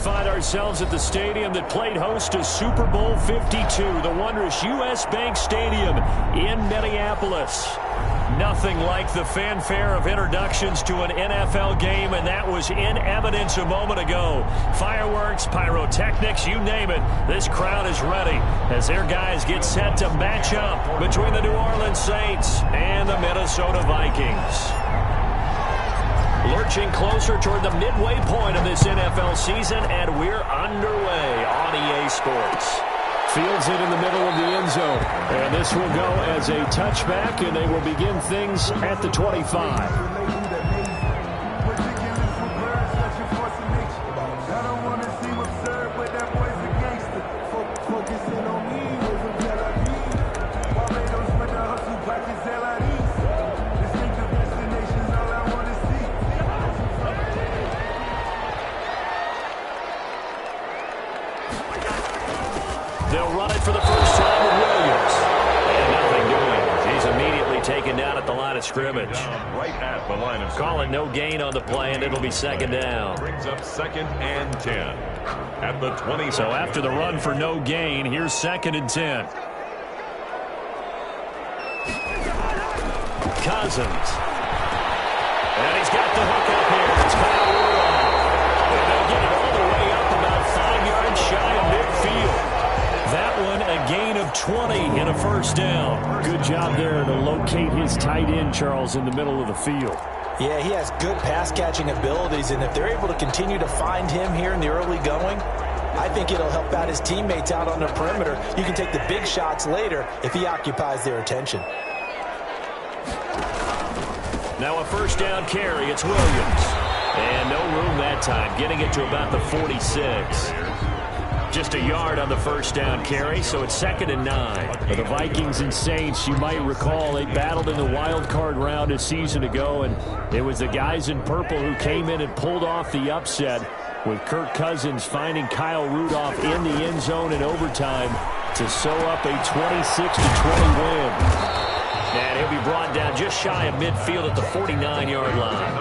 find ourselves at the stadium that played host to Super Bowl 52, the wondrous U.S. Bank Stadium in Minneapolis. Nothing like the fanfare of introductions to an NFL game, and that was in evidence a moment ago. Fireworks, pyrotechnics, you name it. This crowd is ready as their guys get set to match up between the New Orleans Saints and the Minnesota Vikings. Lurching closer toward the midway point of this NFL season, and we're underway on EA Sports. Fields it in the middle of the end zone. And this will go as a touchback, and they will begin things at the 25. They'll run it for the first time with Williams. And nothing doing. He's immediately taken down at the line of scrimmage. Right at the line of scrimmage. Call it no gain on the play, and it'll be second down. Brings up 2nd and 10 at the 20. So after the run for no gain, here's 2nd and 10. Cousins. And he's got the hook up here. It's Kyle Rudolph. And they'll get it all the way up about 5 yards shy of midfield. That one a gain of 20 in a first down. Good job there to locate his tight end, Charles, in the middle of the field. Yeah, he has good pass-catching abilities, and if they're able to continue to find him here in the early going, I think it'll help out his teammates out on the perimeter. You can take the big shots later if he occupies their attention. Now a first down carry. It's Williams. And no room that time, getting it to about the 46. Just a yard on the first down carry, so it's 2nd and 9. For the Vikings and Saints, you might recall they battled in the wild card round a season ago, and it was the guys in purple who came in and pulled off the upset, with Kirk Cousins finding Kyle Rudolph in the end zone in overtime to sew up a 26-20 win. And he'll be brought down just shy of midfield at the 49-yard line.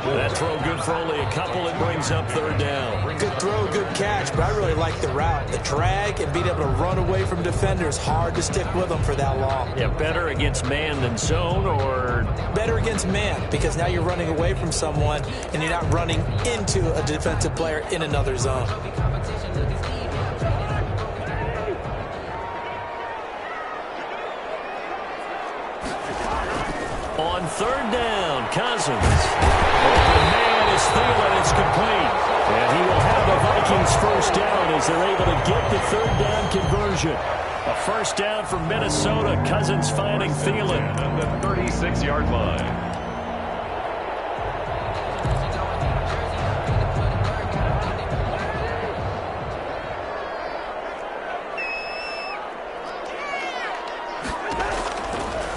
That throw good for only a couple. It brings up 3rd down. Good throw, good catch, but I really like the route. The drag and being able to run away from defenders. Hard to stick with them for that long. Yeah, better against man than zone, or? Better against man, because now you're running away from someone and you're not running into a defensive player in another zone. On 3rd down, Cousins. The man is Thielen. It's complete. And he will have the Vikings first down as they're able to get the 3rd down conversion. A first down for Minnesota. Cousins finding Thielen. On the 36-yard line.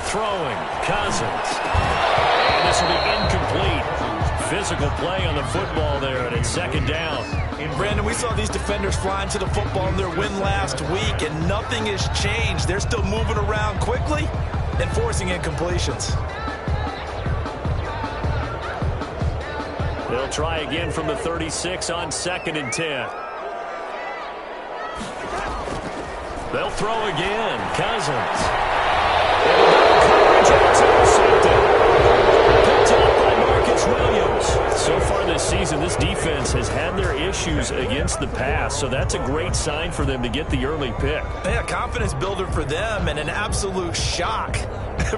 Throwing, Cousins. And this will be incomplete. Physical play on the football there, and it's 2nd down. And Brandon, we saw these defenders flying to the football in their win last week, and nothing has changed. They're still moving around quickly and forcing incompletions. They'll try again from the 36 on 2nd and 10. They'll throw again. Cousins. Picked up by Marcus Williams. So far this season, this defense has had their issues against the pass, so that's a great sign for them to get the early pick. Yeah, confidence builder for them, and an absolute shock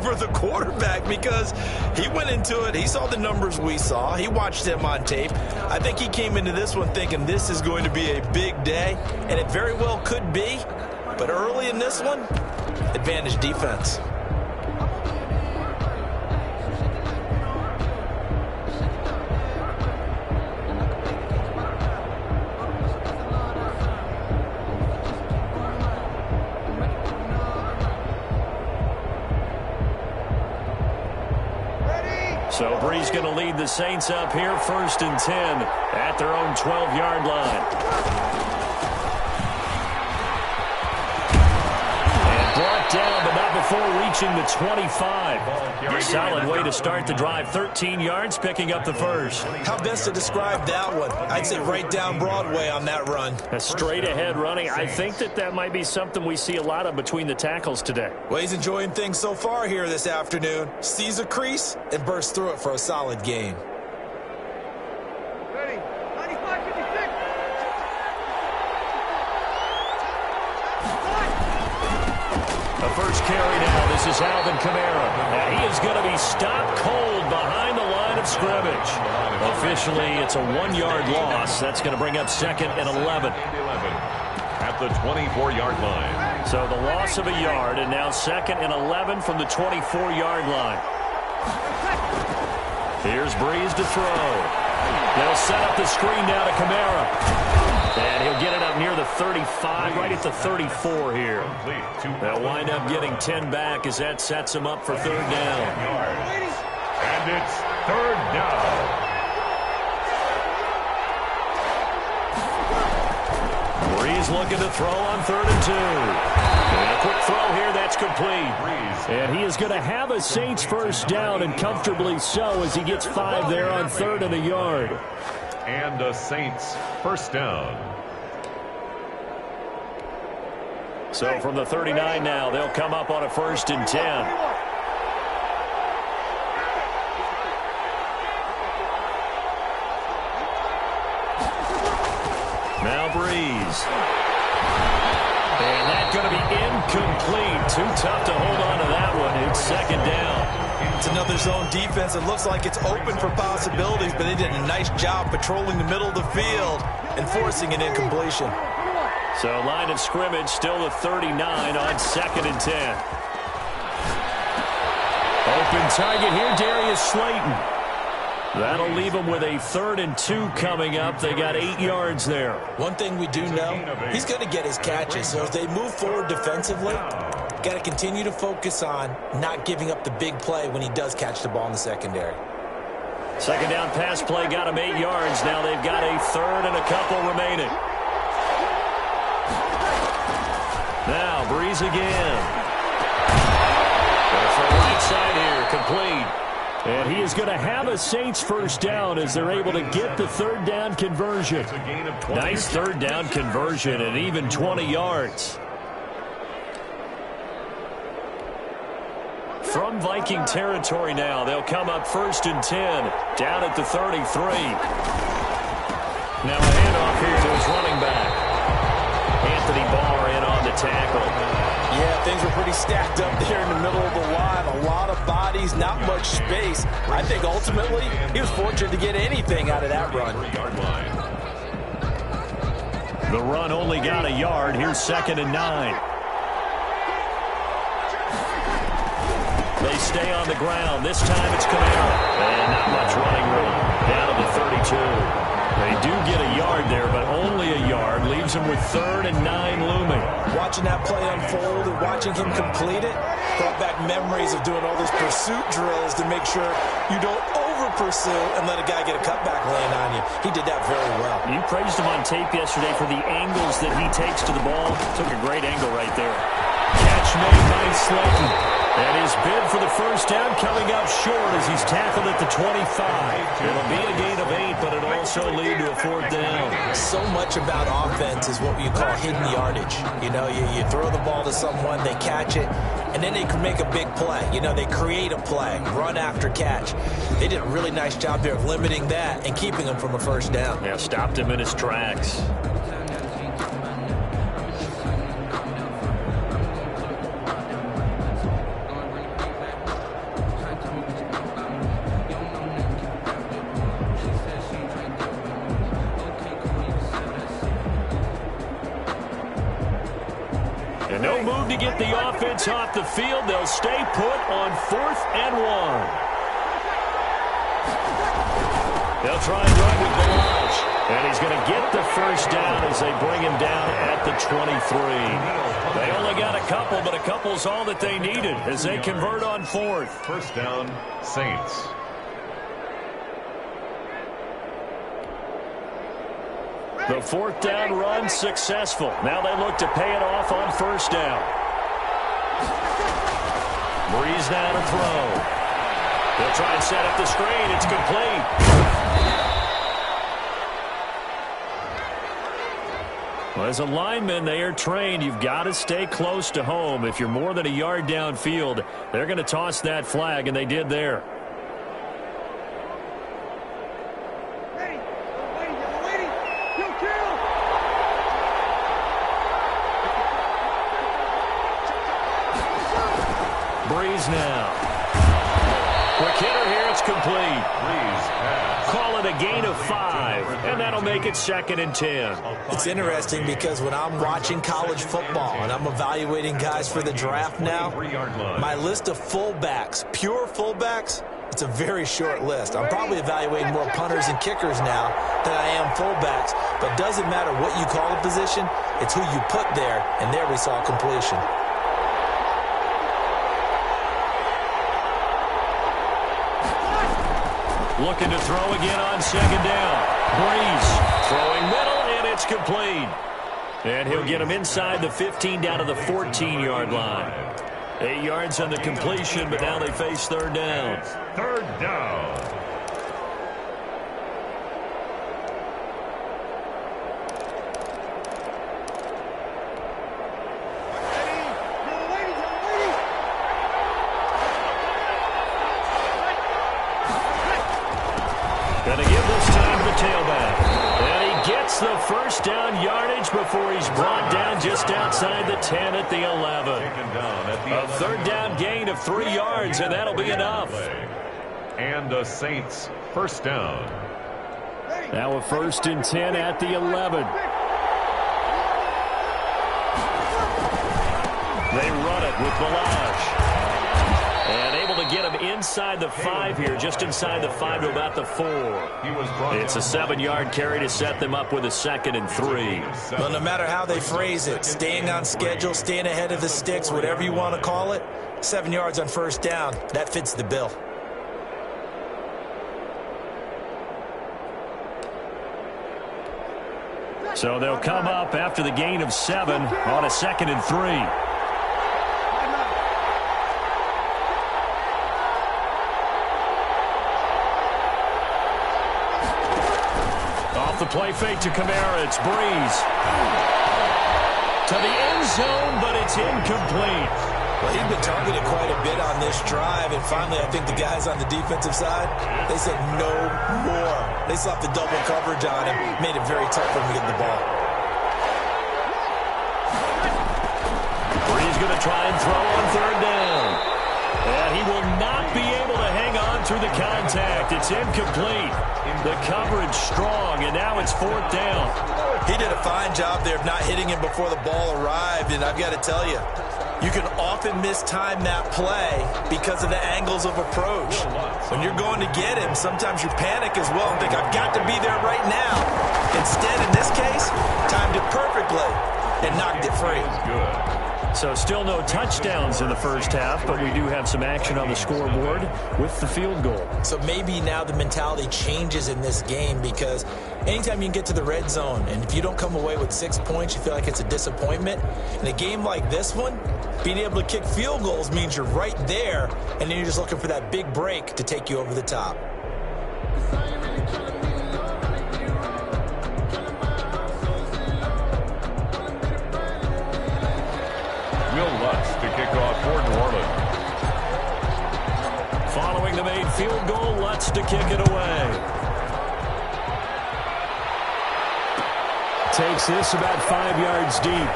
for the quarterback, because he went into it, he saw the numbers we saw, he watched him on tape. I think he came into this one thinking this is going to be a big day, and it very well could be, but early in this one, advantage defense. So Bree's going to lead the Saints up here, 1st and 10 at their own 12-yard line. And brought down, but not before reaching the 25. A solid way to start the drive. 13 yards, picking up the first. How best to describe that one? I'd say right down Broadway on that run. A straight-ahead running. I think that might be something we see a lot of between the tackles today. Well, he's enjoying things so far here this afternoon. Sees a crease and bursts through it for a solid gain. First carry now. This is Alvin Kamara. And he is going to be stopped cold behind the line of scrimmage. Officially, it's a 1-yard loss. That's going to bring up 2nd and 11. At the 24-yard line. So the loss of a yard, and now 2nd and 11 from the 24-yard line. Here's Breeze to throw. They'll set up the screen now to Kamara. And he'll get it up near the 35, right at the 34 here. They'll wind up getting 10 back as that sets him up for 3rd down. And it's 3rd down. Breeze looking to throw on 3rd and 2. And a quick throw here, that's complete. And he is going to have a Saints first down, and comfortably so, as he gets 5 there on 3rd and a yard. And a Saints first down. So from the 39 now, they'll come up on a 1st and 10. Now Breeze. And that's going to be incomplete. Too tough to hold on to that one. It's 2nd down. It's another zone defense. It looks like it's open for possibilities, but they did a nice job patrolling the middle of the field and forcing an incompletion. So line of scrimmage still the 39 on 2nd and 10. Open target here, Darius Slayton. That'll leave them with a 3rd and 2 coming up. They got 8 yards there. One thing we do know, he's going to get his catches. So as they move forward defensively, got to continue to focus on not giving up the big play when he does catch the ball in the secondary. 2nd down pass play got him 8 yards. Now they've got a 3rd and a couple remaining. Now Breeze again. Goes for the right side here, complete. And he is going to have a Saints first down as they're able to get the 3rd down conversion. Nice 3rd down conversion and even 20 yards. From Viking territory now, they'll come up 1st and 10, down at the 33. Now a handoff here to his running back. Anthony Barr in on the tackle. Yeah, things were pretty stacked up there in the middle of the line. A lot of bodies, not much space. I think ultimately he was fortunate to get anything out of that run. The run only got a yard. Here's 2nd and 9. They stay on the ground. This time it's Kamara. And not much running room. Down to the 32. They do get a yard there, but only a yard. Leaves them with 3rd and 9 looming. Watching that play unfold and watching him complete it brought back memories of doing all those pursuit drills to make sure you don't over-pursue and let a guy get a cutback laying on you. He did that very well. You praised him on tape yesterday for the angles that he takes to the ball. Took a great angle right there. Catch made by Slayton. And his bid for the first down coming up short as he's tackled at the 25. It'll be a gain of 8, but it'll also lead to a 4th down. So much about offense is what you call hidden yardage. You know, you throw the ball to someone, they catch it, and then they can make a big play. You know, they create a play, run after catch. They did a really nice job there of limiting that and keeping him from a first down. Yeah, stopped him in his tracks. And no move to get the offense off the field. They'll stay put on 4th and 1. They'll try and run with Balaj. And he's going to get the first down as they bring him down at the 23. They only got a couple, but a couple's all that they needed as they convert on 4th. First down, Saints. The 4th down run successful. Now they look to pay it off on 1st down. Breeze now to throw. They'll try and set up the screen. It's complete. Well, as a lineman, they are trained. You've got to stay close to home. If you're more than a yard downfield, they're going to toss that flag, and they did there. Breeze now. Quick hitter here. It's complete. Call it a gain of 5, and that'll make it 2nd and 10. It's interesting because when I'm watching college football and I'm evaluating guys for the draft now, my list of fullbacks, pure fullbacks, it's a very short list. I'm probably evaluating more punters and kickers now than I am fullbacks, but it doesn't matter what you call a position, it's who you put there, and there we saw completion. Looking to throw again on 2nd down. Breeze throwing middle, and it's complete. And he'll get him inside the 15 down to the 14-yard line. 8 yards on the completion, but now they face 3rd down. 3rd down. Going to give this time to the tailback. And he gets the 1st down yardage before he's brought down just outside the 10 at the 11. A 3rd down gain of 3 yards, and that'll be enough. And the Saints 1st down. Now a 1st and 10 at the 11. They run it with Balazs. And able to get him inside the 5 here, just inside the 5 to about the 4. It's a 7-yard carry to set them up with a 2nd and 3. Well, no matter how they phrase it, staying on schedule, staying ahead of the sticks, whatever you want to call it, 7 yards on 1st down, that fits the bill. So they'll come up after the gain of 7 on a 2nd and 3. The play fake to Kamara. It's Breeze. To the end zone, but it's incomplete. Well, he's been targeted quite a bit on this drive, and finally I think the guys on the defensive side, they said no more. They slapped the double coverage on him, made it very tough for him to get the ball. Breeze going to try and throw on 3rd down. And he will not be able to hang on through the contact. It's incomplete. The coverage strong, and now it's 4th down. He did a fine job there of not hitting him before the ball arrived, and I've got to tell you, you can often mistime that play because of the angles of approach. When you're going to get him, sometimes you panic as well and think, I've got to be there right now. Instead, in this case, timed it perfectly and knocked it free. So still no touchdowns in the 1st half, but we do have some action on the scoreboard with the field goal. So maybe now the mentality changes in this game because anytime you can get to the red zone, and if you don't come away with 6 points, you feel like it's a disappointment. In a game like this one, being able to kick field goals means you're right there, and then you're just looking for that big break to take you over the top. To kick off for New Orleans. Following the made field goal, Lutz to kick it away. Takes this about 5 yards deep.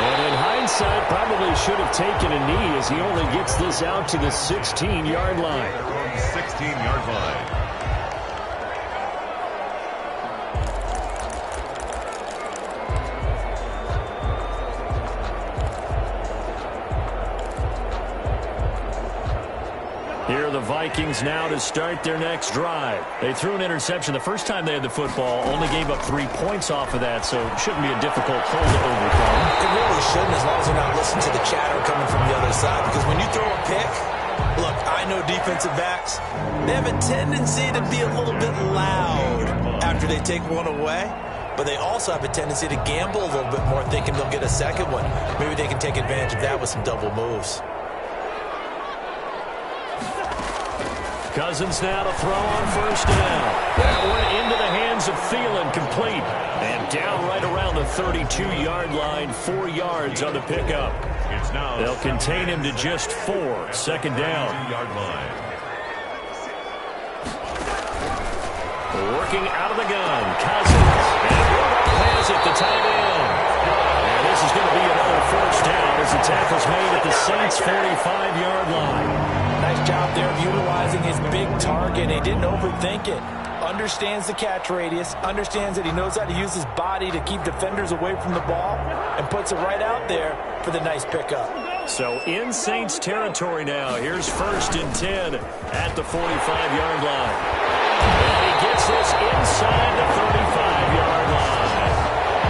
And in hindsight, probably should have taken a knee as he only gets this out to the 16-yard line. 16-yard line. Here are the Vikings now to start their next drive. They threw an interception the first time they had the football, only gave up 3 points off of that, so it shouldn't be a difficult hole to overcome. It really shouldn't, as long as you're not listening to the chatter coming from the other side, because when you throw a pick, look, I know defensive backs, they have a tendency to be a little bit loud after they take one away, but they also have a tendency to gamble a little bit more, thinking they'll get a second one. Maybe they can take advantage of that with some double moves. Cousins now to throw on first down. That one into the hands of Thielen, complete. And down right around the 32-yard line, 4 yards on the pickup. They'll contain him to just 4. Second down. Working out of the gun, Cousins. And has it to tight end. And this is going to be another first down as the tackle's made at the Saints' 45-yard line. Nice job there of utilizing his big target. He didn't overthink it. Understands the catch radius, understands that he knows how to use his body to keep defenders away from the ball, and puts it right out there for the nice pickup. So in Saints territory now. Here's 1st and 10 at the 45-yard line. And he gets this inside the 35-yard line.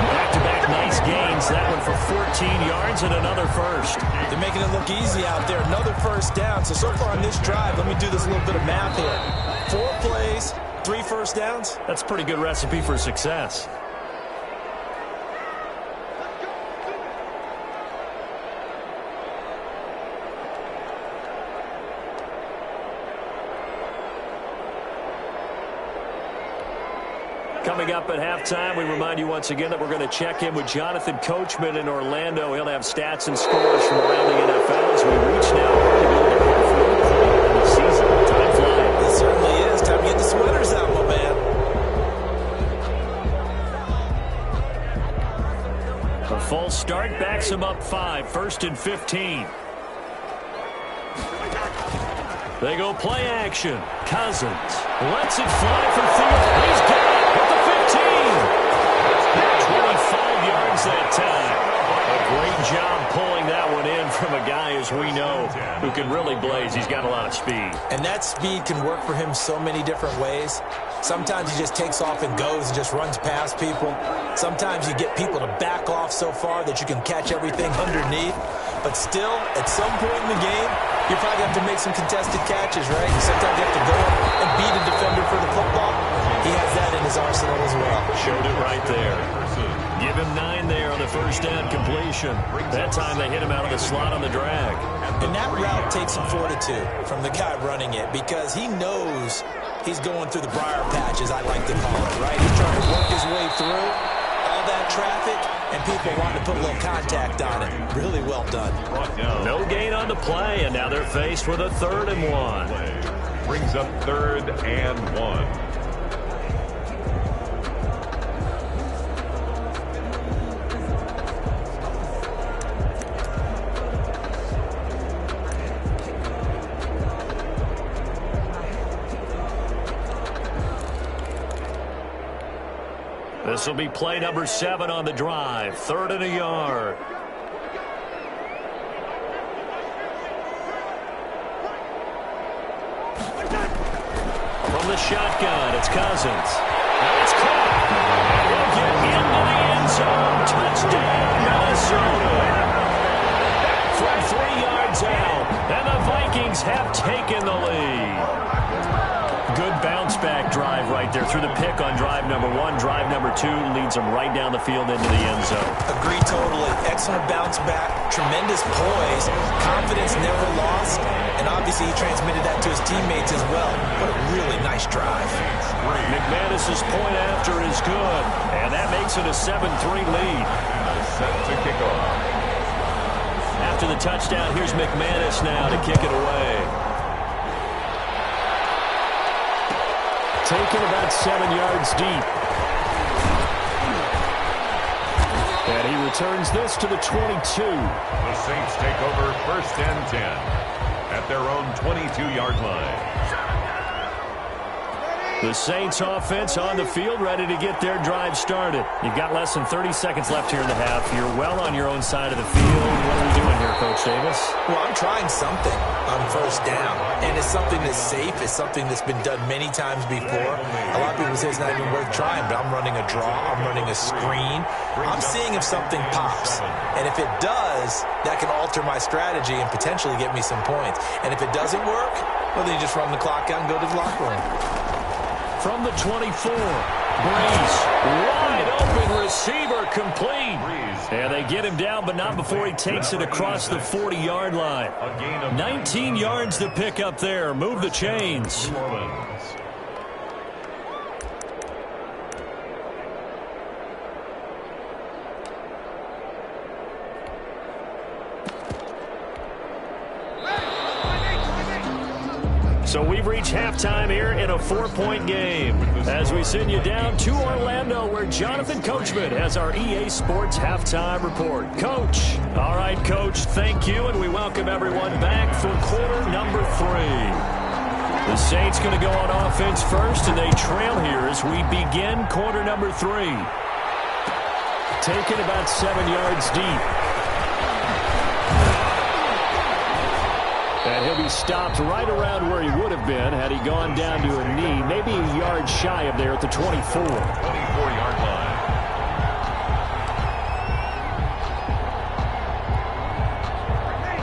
Back-to-back nice gains. That one for 14 yards and another first. They're making it look easy out there. Another first down. So far on this drive, let me do this little bit of math here. 4 plays, 3 first downs. That's a pretty good recipe for success. Coming up at halftime, we remind you once again that we're going to check in with Jonathan Coachman in Orlando. He'll have stats and scores from around the NFL as we reach now arguably the halfway point in the season. Time flies. It certainly is. Time to get the sweaters out, my man. A false start backs him up 5. 1st and 15. They go play action. Cousins lets it fly for Thielen. He's got it at the 15. 25 yards that time. A great job pulling that one in from a guy, as we know, who can really blaze. He's got a lot of speed. And that speed can work for him so many different ways. Sometimes he just takes off and goes and just runs past people. Sometimes you get people to back off so far that you can catch everything underneath. But still, at some point in the game, you probably have to make some contested catches, right? Sometimes you have to go up and beat a defender for the football. He has that in his arsenal as well. Showed it right there. Give him 9 there on the first down completion. That time they hit him out of the slot on the drag. And that route takes some fortitude from the guy running it because he knows he's going through the briar patch, as I like to call it, right? He's trying to work his way through all that traffic, and people want to put a little contact on it. Really well done. No gain on the play, and now they're faced with a 3rd and 1. Brings up 3rd and 1. This will be play number 7 on the drive. 3rd and a yard. From the shotgun, it's Cousins. Now it's caught. And he'll get into the end zone. Touchdown, Minnesota. From 3 yards out, and the Vikings have taken the lead. Good bounce-back drive right there through the pick on drive number 1. Drive number 2 leads them right down the field into the end zone. Agree totally. Excellent bounce-back. Tremendous poise. Confidence never lost. And obviously he transmitted that to his teammates as well. What a really nice drive. McManus's point after is good. And that makes it a 7-3 lead. Set to kick off. After the touchdown, here's McManus now to kick it away. Taken about 7 yards deep. And he returns this to the 22. The Saints take over 1st and 10 at their own 22-yard line. The Saints offense on the field, ready to get their drive started. You've got less than 30 seconds left here in the half. You're well on your own side of the field. What are we doing here, Coach Davis? Well, I'm trying something on first down. And it's something that's safe. It's something that's been done many times before. A lot of people say it's not even worth trying, but I'm running a draw. I'm running a screen. I'm seeing if something pops. And if it does, that can alter my strategy and potentially get me some points. And if it doesn't work, well, then you just run the clock out and go to the locker room. From the 24, Breeze, wide open receiver, complete. And they get him down, but not before he takes it across the 40-yard line. 19 yards to pick up there. Move the chains. So we've reached halftime here in a 4-point game as we send you down to Orlando where Jonathan Coachman has our EA Sports halftime report. Coach. All right, Coach, thank you, and we welcome everyone back for quarter number 3. The Saints going to go on offense first, and they trail here as we begin quarter number 3. Taken about 7 yards deep. And he'll be stopped right around where he would have been had he gone down to a knee, maybe a yard shy of there at the 24. 24-yard line.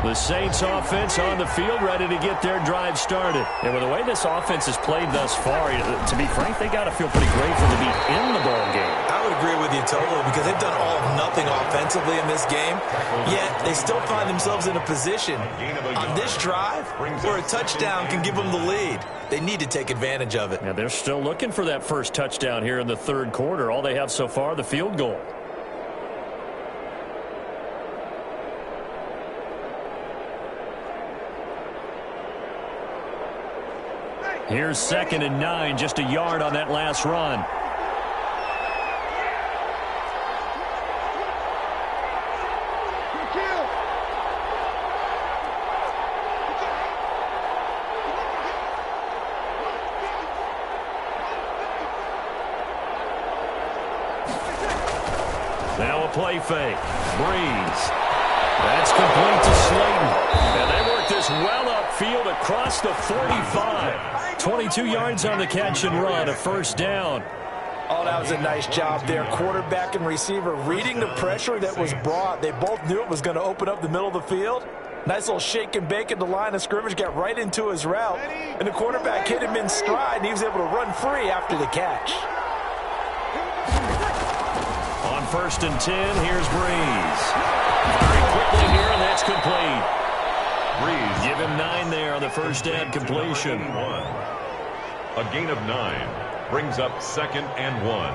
The Saints offense on the field, ready to get their drive started. And with the way this offense has played thus far, to be frank, they got to feel pretty grateful to be in the ball game. I would agree with you totally because they've done all of nothing offensively in this game, yet they still find themselves in a position on this drive where a touchdown can give them the lead. They need to take advantage of it. Yeah, they're still looking for that first touchdown here in the third quarter. All they have so far, the field goal. Here's 2nd and 9, just a yard on that last run. Now a play fake. Breeze. That's complete to Slayton. And they work this well upfield across the 45. 22 yards on the catch and run, a first down. Oh, that was a nice job there. Quarterback and receiver reading the pressure that was brought. They both knew it was going to open up the middle of the field. Nice little shake and bake at the line of scrimmage, got right into his route. And the quarterback hit him in stride, and he was able to run free after the catch. On 1st and 10, here's Breeze. Very quickly here, and that's complete. Breeze. Give him 9 there on the first down completion. A gain of 9 brings up 2nd and 1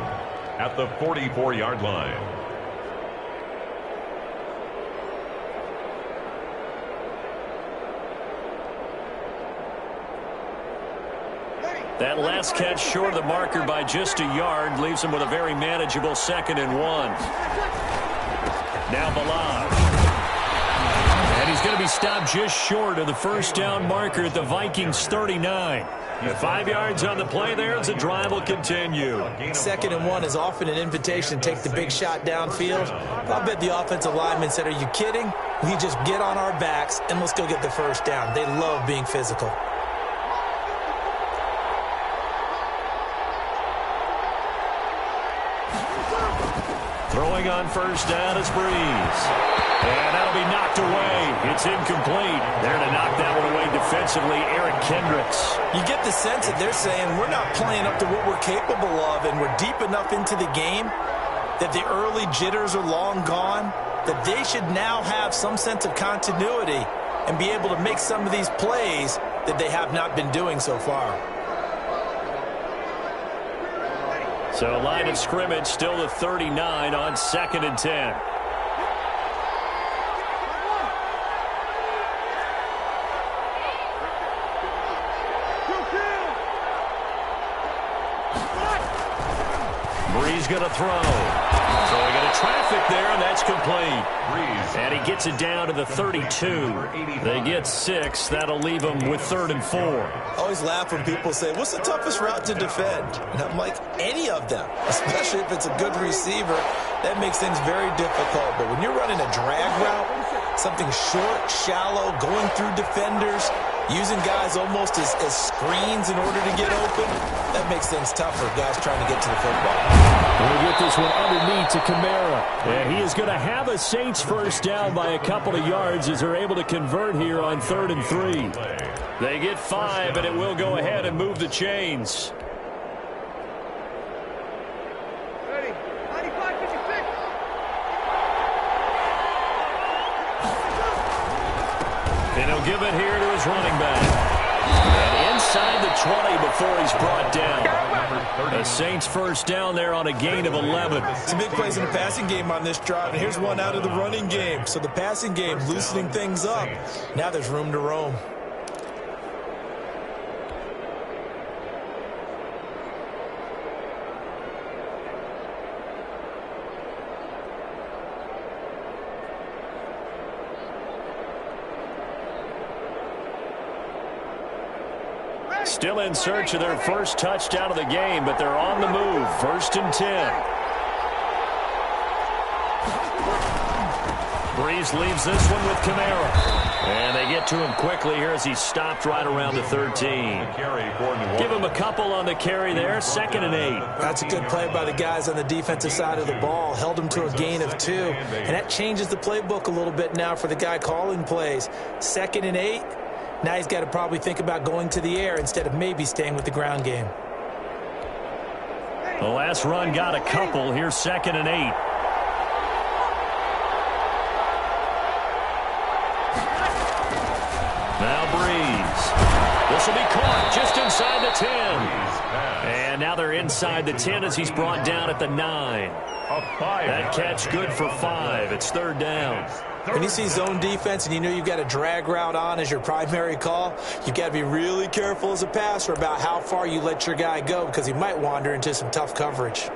at the 44-yard line. That last catch short of the marker by just a yard leaves him with a very manageable 2nd and 1. Now Balaj. And he's going to be stopped just short of the first down marker at the Vikings 39. 5 yards on the play there as the drive will continue. 2nd and 1 is often an invitation to take the big shot downfield. I bet the offensive lineman said, are you kidding? We just get on our backs and let's go get the first down. They love being physical. Throwing on first down is Breeze. And that'll be knocked away. It's incomplete. There to knock that one away defensively, Eric Kendricks. You get the sense that they're saying we're not playing up to what we're capable of, and we're deep enough into the game that the early jitters are long gone, that they should now have some sense of continuity and be able to make some of these plays that they have not been doing so far. So line of scrimmage still the 39 on 2nd and 10. Breeze going to throw. Throwing into traffic there, and that's complete. Breeze. And he gets it down to the 32. They get 6. That'll leave them with 3rd and 4. I always laugh when people say, what's the toughest route to defend? And I'm like, any of them, especially if it's a good receiver. That makes things very difficult. But when you're running a drag route, something short, shallow, going through defenders, using guys almost as screens in order to get open, that makes things tougher, guys trying to get to the football. We'll get this one underneath to Kamara. And he is going to have a Saints first down by a couple of yards as they're able to convert here on 3rd and 3. They get 5, and it will go ahead and move the chains. give it here to his running back. And inside the 20 before he's brought down. The Saints first down there on a gain of 11. Some big plays in the passing game on this drive, and here's one out of the running game. So the passing game loosening things up. Now there's room to roam. Still in search of their first touchdown of the game, but they're on the move. 1st and 10. Breeze leaves this one with Kamara. And they get to him quickly here as he's stopped right around the 13. Give him a couple on the carry there. 2nd and 8. That's a good play by the guys on the defensive side of the ball. Held him to a gain of 2. And that changes the playbook a little bit now for the guy calling plays. 2nd and 8. Now he's got to probably think about going to the air instead of maybe staying with the ground game. The last run got a couple. Here's 2nd and 8. Now Breeze. This will be caught just inside the 10. And now they're inside the 10 as he's brought down at the 9. That catch good for 5. It's 3rd down. When you see zone defense and you know you've got a drag route on as your primary call, you've got to be really careful as a passer about how far you let your guy go because he might wander into some tough coverage.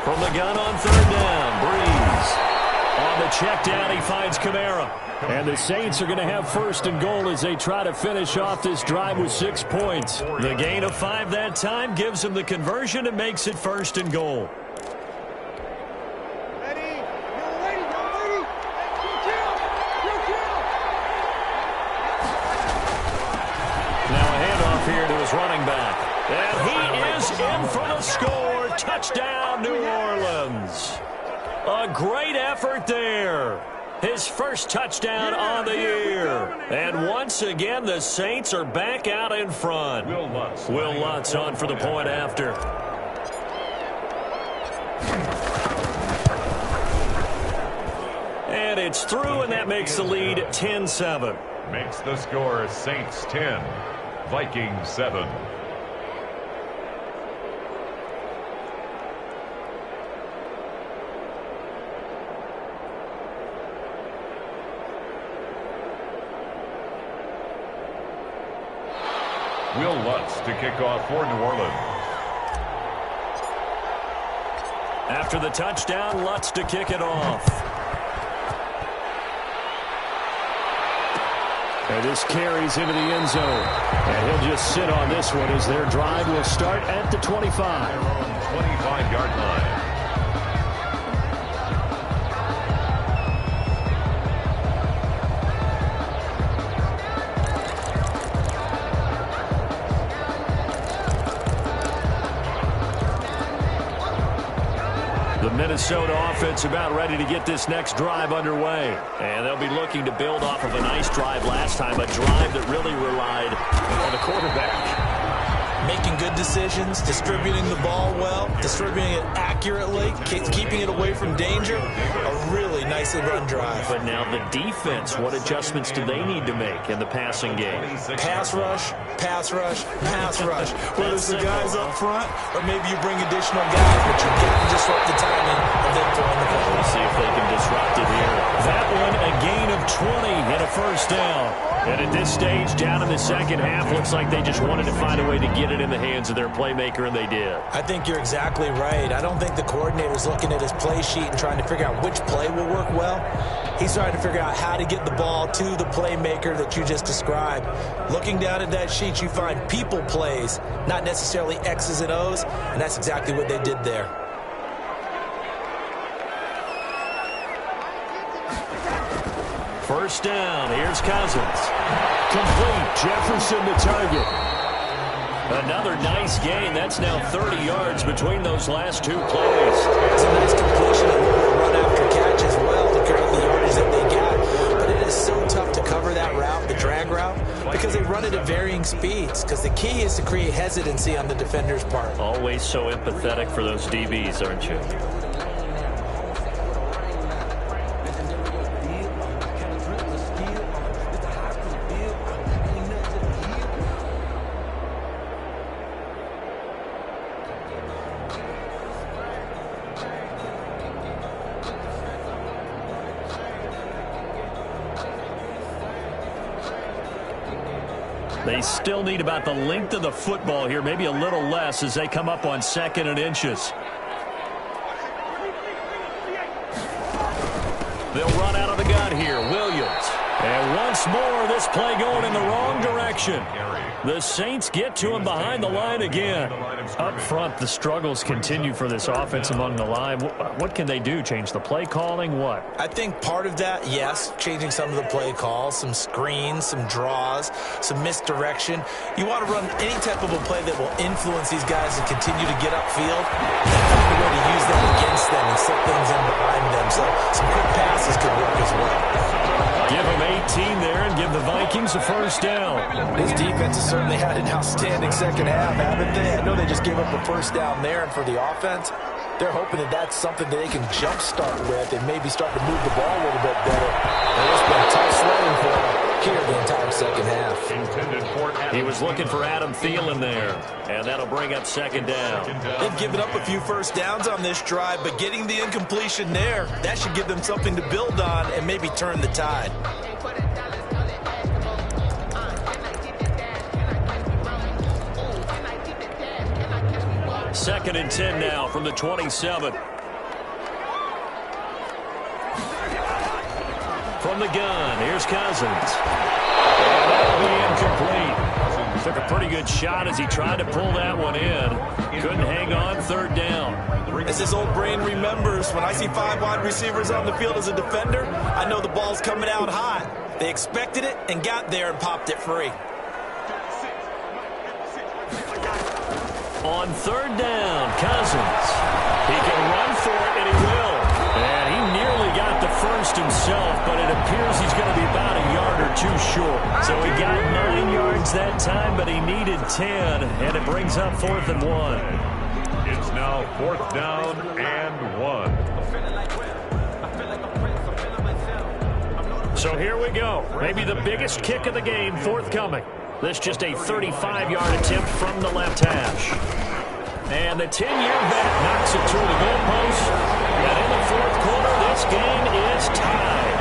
From the gun on 3rd down, Breeze. On the check down, he finds Kamara. And the Saints are going to have 1st and goal as they try to finish off this drive with 6 points. The gain of 5 that time gives them the conversion and makes it 1st and goal. Now a handoff here to his running back. And he is in for the score. Touchdown, New Orleans. A great effort there. His first touchdown on the year. And once again, the Saints are back out in front. Will Lutz on for the point after. And it's through, and that makes the lead 10-7. Makes the score Saints 10, Vikings 7. Will Lutz to kick off for New Orleans. After the touchdown, Lutz to kick it off. And this carries into the end zone. And he'll just sit on this one as their drive will start at the 25. 25-yard line. Minnesota offense about ready to get this next drive underway. And they'll be looking to build off of a nice drive last time, a drive that really relied on the quarterback. Making good decisions, distributing the ball well, distributing it accurately, keeping it away from danger. A really nicely run drive. But now the defense, what adjustments do they need to make in the passing game? Pass rush, pass rush, pass rush. Whether it's the guys up front or maybe you bring additional guys, but you've got to disrupt the timing of them throwing the ball. We'll see if they can disrupt it here. That one, a gain of 20 and a 1st down. And at this stage, down in the second half, looks like they just wanted to find a way to get it in the hands of their playmaker, and they did. I think you're exactly right. I don't think the coordinator's looking at his play sheet and trying to figure out which play will work well. He's trying to figure out how to get the ball to the playmaker that you just described. Looking down at that sheet, you find people plays, not necessarily X's and O's, and that's exactly what they did there. First down. Here's Cousins. Complete. Jefferson the target. Another nice gain. That's now 30 yards between those last two plays. It's a nice completion and a little run after catch as well to create the yardage that they got. But it is so tough to cover that route, the drag route, because they run it at varying speeds. Because the key is to create hesitancy on the defender's part. Always so empathetic for those DBs, aren't you? They still need about the length of the football here, maybe a little less as they come up on 2nd and inches. They'll run out of the gun here. Williams. And once more, this play going in the wrong direction. The Saints get to him behind the line again. Up front, the struggles continue for this offense among the line. What can they do? Change the play calling? What? I think part of that, yes, changing some of the play calls, some screens, some draws, some misdirection. You want to run any type of a play that will influence these guys and continue to get upfield and find a way to use them against them and slip things in behind them. So some quick passes could work as well. Give them 18 there and give the Vikings a first down. This defense has certainly had an outstanding second half, haven't they? I know they just gave up a first down there, and for the offense, they're hoping that that's something that they can jumpstart with and maybe start to move the ball a little bit better. And it's been tough sledding for them here the entire second half. He was looking for Adam Thielen there, and that'll bring up 2nd down. They've given up a few first downs on this drive, but getting the incompletion there, that should give them something to build on and maybe turn the tide. Second and 10 now from the 27. From the gun, here's Cousins. And that'll be incomplete. Took a pretty good shot as he tried to pull that one in. Couldn't hang on, 3rd down. As this old brain remembers, when I see 5 wide receivers on the field as a defender, I know the ball's coming out hot. They expected it and got there and popped it free. On 3rd down, Cousins. He can run for it, and he will. And he nearly got the first himself, but it appears he's going to be about a yard or two short. So he got 9 yards that time, but he needed 10, and it brings up 4th and 1. It's now 4th down and 1. So here we go. Maybe the biggest kick of the game forthcoming. This just a 35-yard attempt from the left hash. And the 10-year vet knocks it through the goalpost. And in the 4th quarter, this game is tied.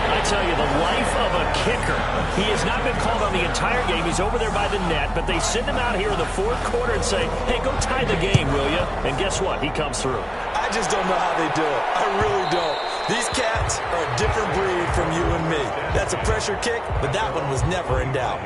I tell you, the life of a kicker. He has not been called on the entire game. He's over there by the net, but they send him out here in the 4th quarter and say, hey, go tie the game, will you? And guess what? He comes through. I just don't know how they do it. I really don't. These cats are a different breed from you and me. That's a pressure kick, but that one was never in doubt.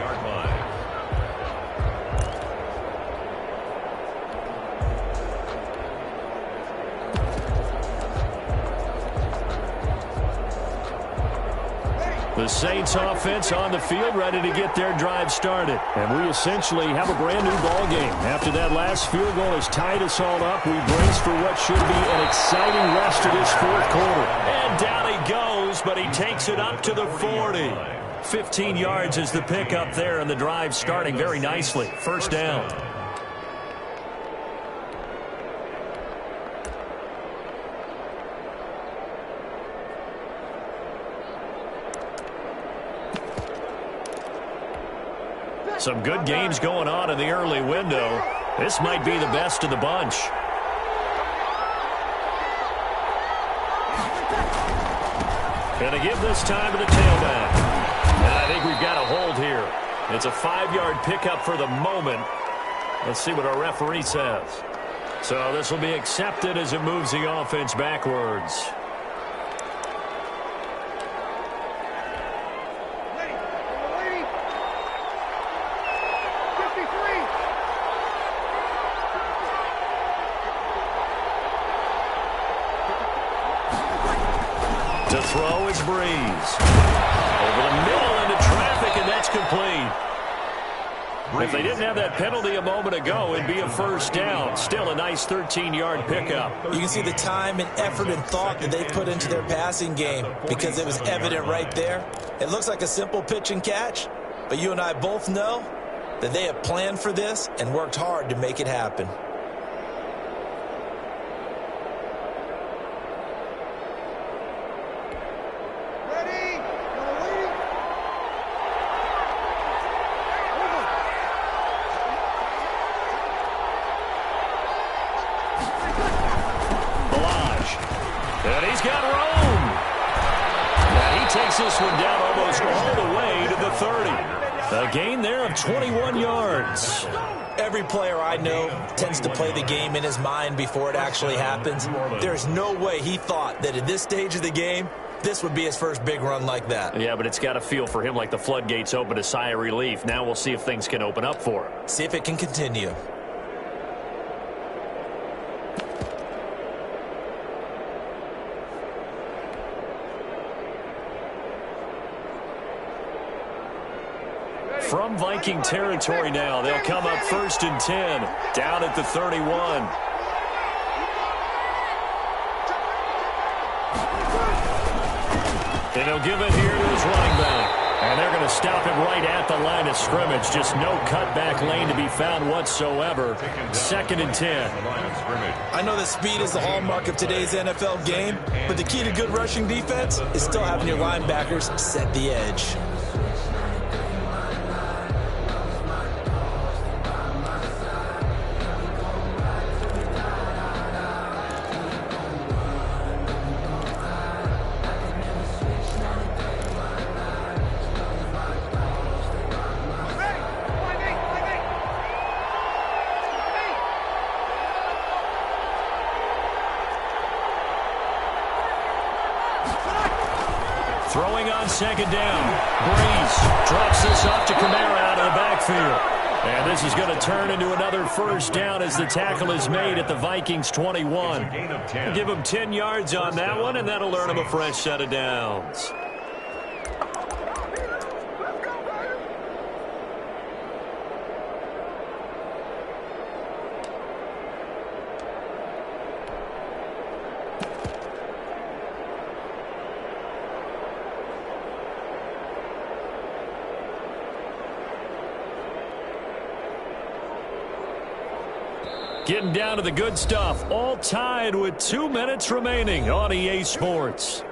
The Saints offense on the field, ready to get their drive started. And we essentially have a brand new ball game. After that last field goal has tied us all up, we brace for what should be an exciting rest of this 4th quarter. And down he goes, but he takes it up to the 40. 15 yards is the pickup there, and the drive starting very nicely. First down. Some good games going on in the early window. This might be the best of the bunch. Gonna give this time to the tailback. And I think we've got a hold here. It's a 5-yard pickup for the moment. Let's see what our referee says. So this will be accepted as it moves the offense backwards. To throw is Breeze. Over the middle into traffic, and that's complete. If they didn't have that penalty a moment ago, it'd be a first down. Still a nice 13-yard pickup. You can see the time and effort and thought that they put into their passing game because it was evident right there. It looks like a simple pitch and catch, but you and I both know that they have planned for this and worked hard to make it happen. This one down almost all the way to the 30. A gain there of 21 yards. Every player I know tends to play the game in his mind before it actually happens. There's no way he thought that at this stage of the game, this would be his first big run like that. Yeah, but it's got to feel for him like the floodgates open, a sigh of relief. Now we'll see if things can open up for him. See if it can continue. From Viking territory now, they'll come up 1st and 10, down at the 31. And he'll give it here to his running back. And they're going to stop him right at the line of scrimmage. Just no cutback lane to be found whatsoever. 2nd and 10. I know that speed is the hallmark of today's NFL game, but the key to good rushing defense is still having your linebackers set the edge. Throwing on 2nd down. Breeze drops this off to Kamara out of the backfield. And this is going to turn into another first down as the tackle is made at the Vikings 21. Give them 10 yards on that one, and that'll earn them a fresh set of downs. Getting down to the good stuff. All tied with 2 minutes remaining on EA Sports.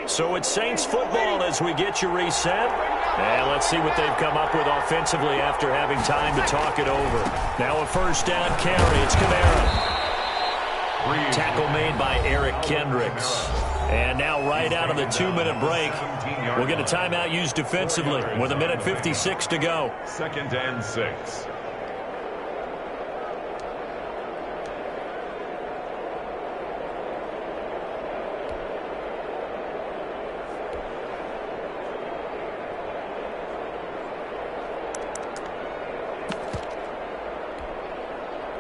So it's Saints football as we get you reset. And let's see what they've come up with offensively after having time to talk it over. Now a first down carry. It's Kamara. Tackle made by Eric Kendricks. And now right out of the 2-minute break, we'll get a timeout used defensively with 1:56 to go. 2nd and 6.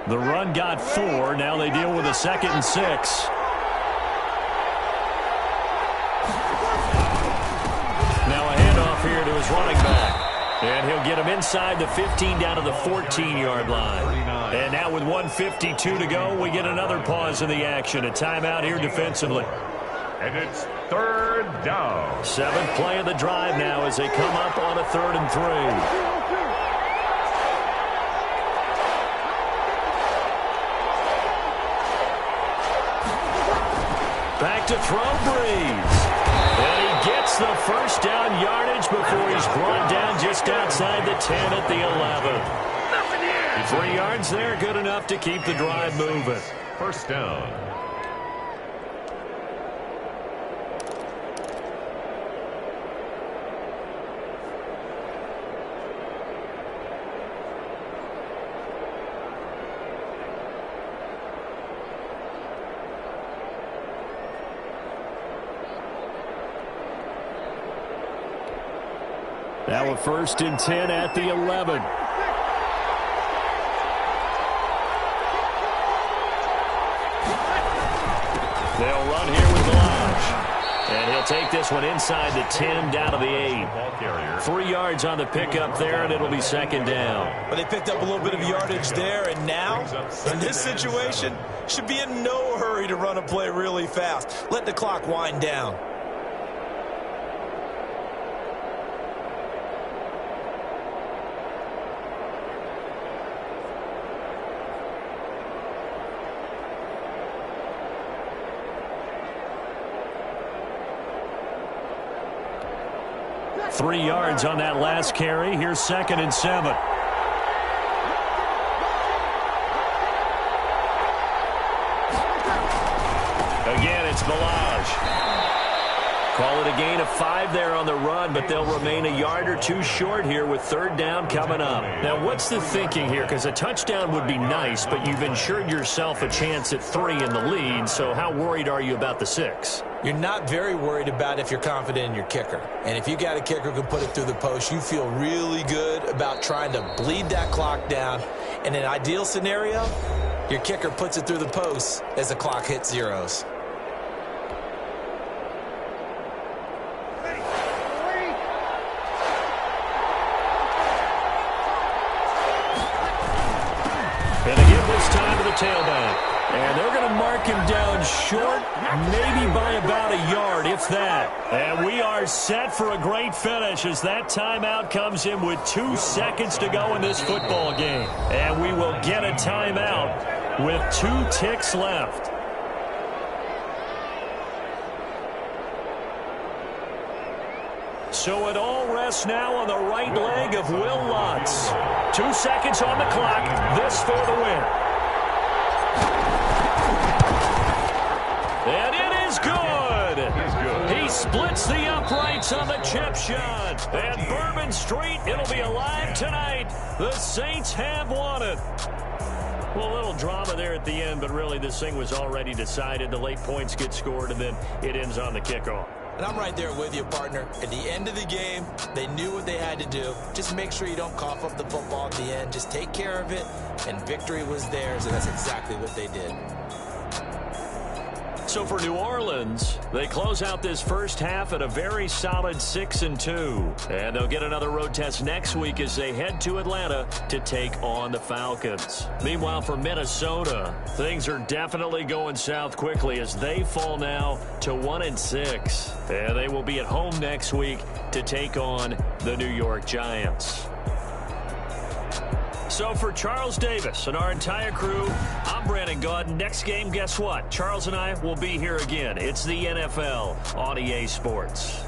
The run got 4. Now they deal with a 2nd and 6. Now a handoff here to his running back. And he'll get him inside the 15 down to the 14-yard line. And now with 1:52 to go, we get another pause in the action. A timeout here defensively. And it's 3rd down. 7th play of the drive now as they come up on a 3rd and 3. Back to throw, Breeze. And he gets the first down yardage before he's brought down just outside the 10 at the 11. 3 yards there, good enough to keep the drive moving. First down. Now a 1st and 10 at the 11. They'll run here with Lodge. And he'll take this one inside the 10 down to the 8. 3 yards on the pickup there, and it'll be 2nd down. But they picked up a little bit of yardage there, and now, in this situation, should be in no hurry to run a play really fast. Let the clock wind down. Three yards on that last carry. Here's 2nd and 7. Again, it's Balaj. Call it a gain of 5 there on the run, but they'll remain a yard or 2 short here with 3rd down coming up. Now, what's the thinking here? Because a touchdown would be nice, but you've ensured yourself a chance at 3 in the lead, so how worried are you about the 6? You're not very worried about if you're confident in your kicker. And if you got a kicker who can put it through the post, you feel really good about trying to bleed that clock down. In an ideal scenario, your kicker puts it through the post as the clock hits zeros. And they give this time to the tailback. And they're going to mark him down short, maybe by about a yard, if that. And we are set for a great finish as that timeout comes in with 2 seconds to go in this football game. And we will get a timeout with 2 ticks left. So it all rests now on the right leg of Will Lutz. 2 seconds on the clock. This for the win. And it is good. He splits the uprights on the chip shot. And Bourbon Street, it'll be alive tonight. The Saints have won it. Well, a little drama there at the end, but really this thing was already decided. The late points get scored, and then it ends on the kickoff. And I'm right there with you, partner. At the end of the game, they knew what they had to do. Just make sure you don't cough up the football at the end. Just take care of it, and victory was theirs, and that's exactly what they did. So for New Orleans, they close out this first half at a very solid 6-2. And they'll get another road test next week as they head to Atlanta to take on the Falcons. Meanwhile, for Minnesota, things are definitely going south quickly as they fall now to 1-6. And they will be at home next week to take on the New York Giants. So for Charles Davis and our entire crew, I'm Brandon Gaudin. Next game, guess what? Charles and I will be here again. It's the NFL on EA Sports.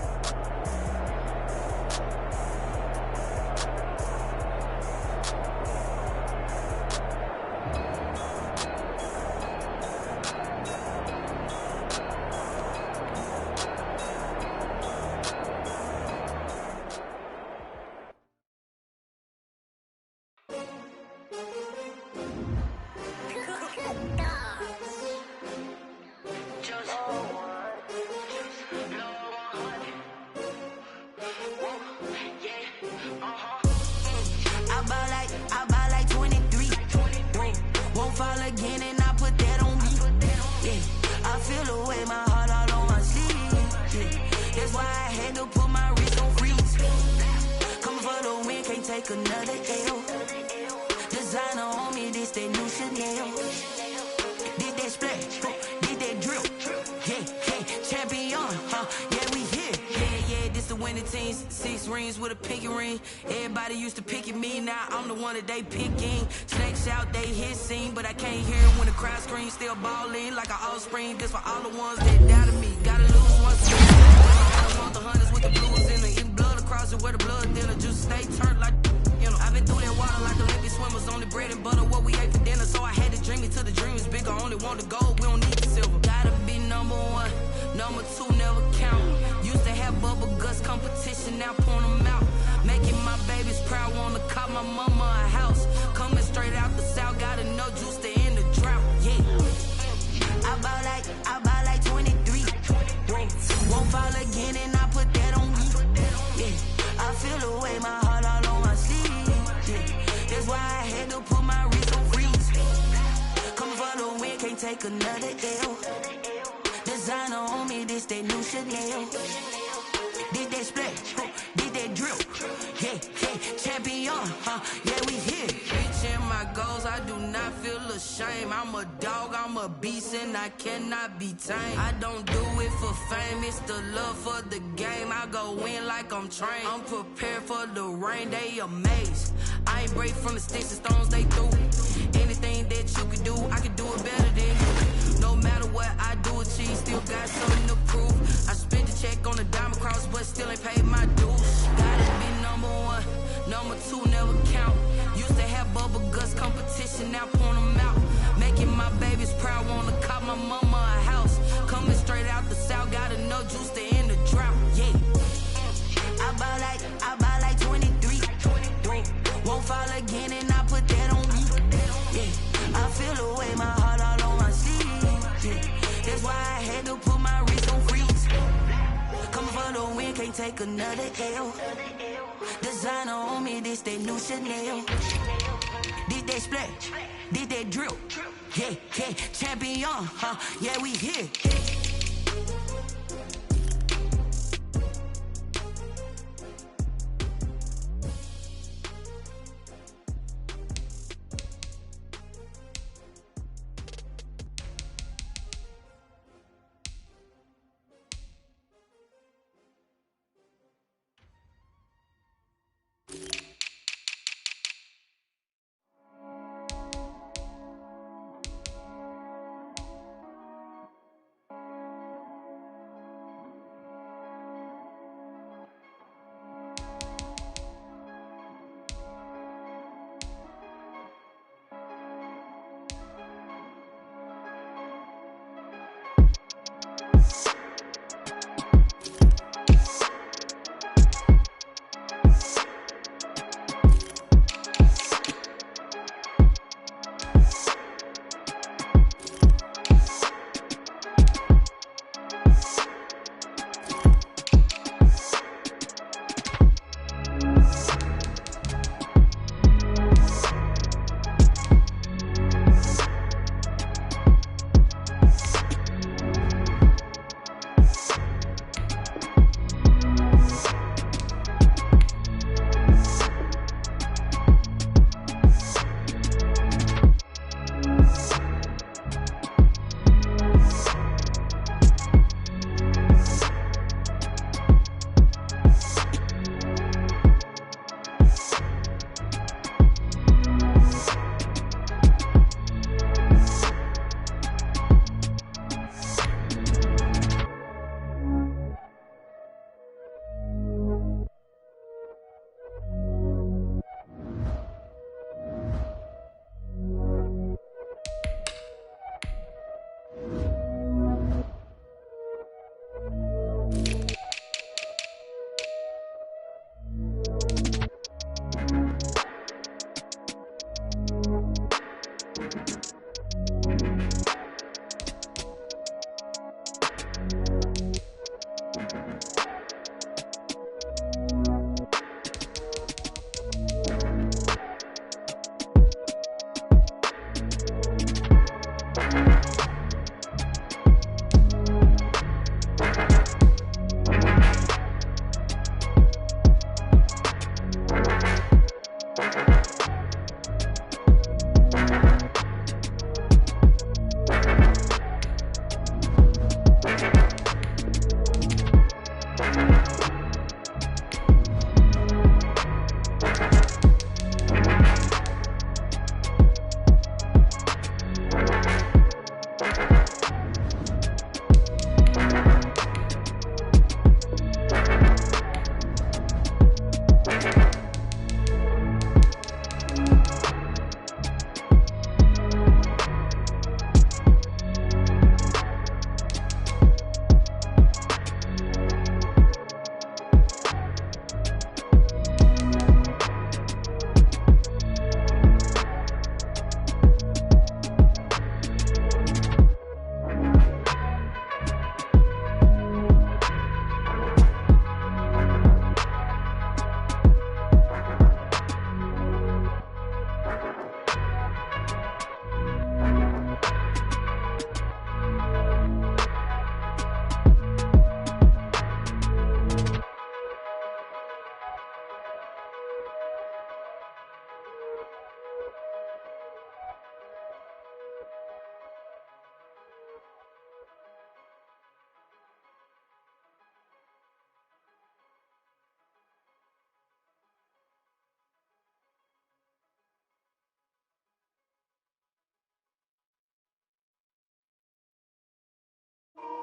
15, 6 rings with a pinky ring. Everybody used to pick at me, now I'm the one that they picking. Snakes out, they hit scene, but I can't hear when the crowd screams. Still ballin' like an offspring. This for all the ones that doubted me. Gotta lose once again. I want the hunters with the blues in it. Eating blood across it where the blood thinner. Just stay turned like, you know. I've been through that water like Olympic swimmers. Only bread and butter, what we ate for dinner. So I had to dream it till the dream is bigger. Only want the gold, we don't need the silver. Gotta be number one, number two never count. Used to have bubble guts competition, now point them out. Making my babies proud, wanna cop my mama a house. Coming straight out the south, gotta know juice to end the drought. Yeah, I bought like 23. Won't fall again, and I put that on me. Yeah, I feel the way, my heart all on my sleeve. Yeah, that's why I had to put my wrist on freeze. Coming for the win, can't take another L. Designer on me, this that new Chanel. Did that splash, did that drill. Yeah, champion, yeah, we here. Reaching my goals, I do not feel ashamed. I'm a dog, I'm a beast, and I cannot be tamed. I don't do it for fame, it's the love for the game. I go in like I'm trained. I'm prepared for the rain, they amazed. I ain't break from the sticks and stones they threw. Anything that you could do, I could do it better than you. No matter what I do, achieve, still got something to prove. I spent the check on the diamond cross, but still ain't paid my dues. Gotta be number one, number two never count. Used to have bubble guts competition, now point them out. Making my babies proud, wanna cop my mama a house. Coming straight out the south, gotta know juice to end the drought. Yeah, I bought like 23. Won't fall again, and I put that on me. Yeah, I feel the way, my heart all on my sleeve. Yeah, that's why I had to put my wrist on freeze. Coming for the win, can't take another L. Designer on me, this that new Chanel. Did that splash, did that drill. Yeah, champion, yeah, we here.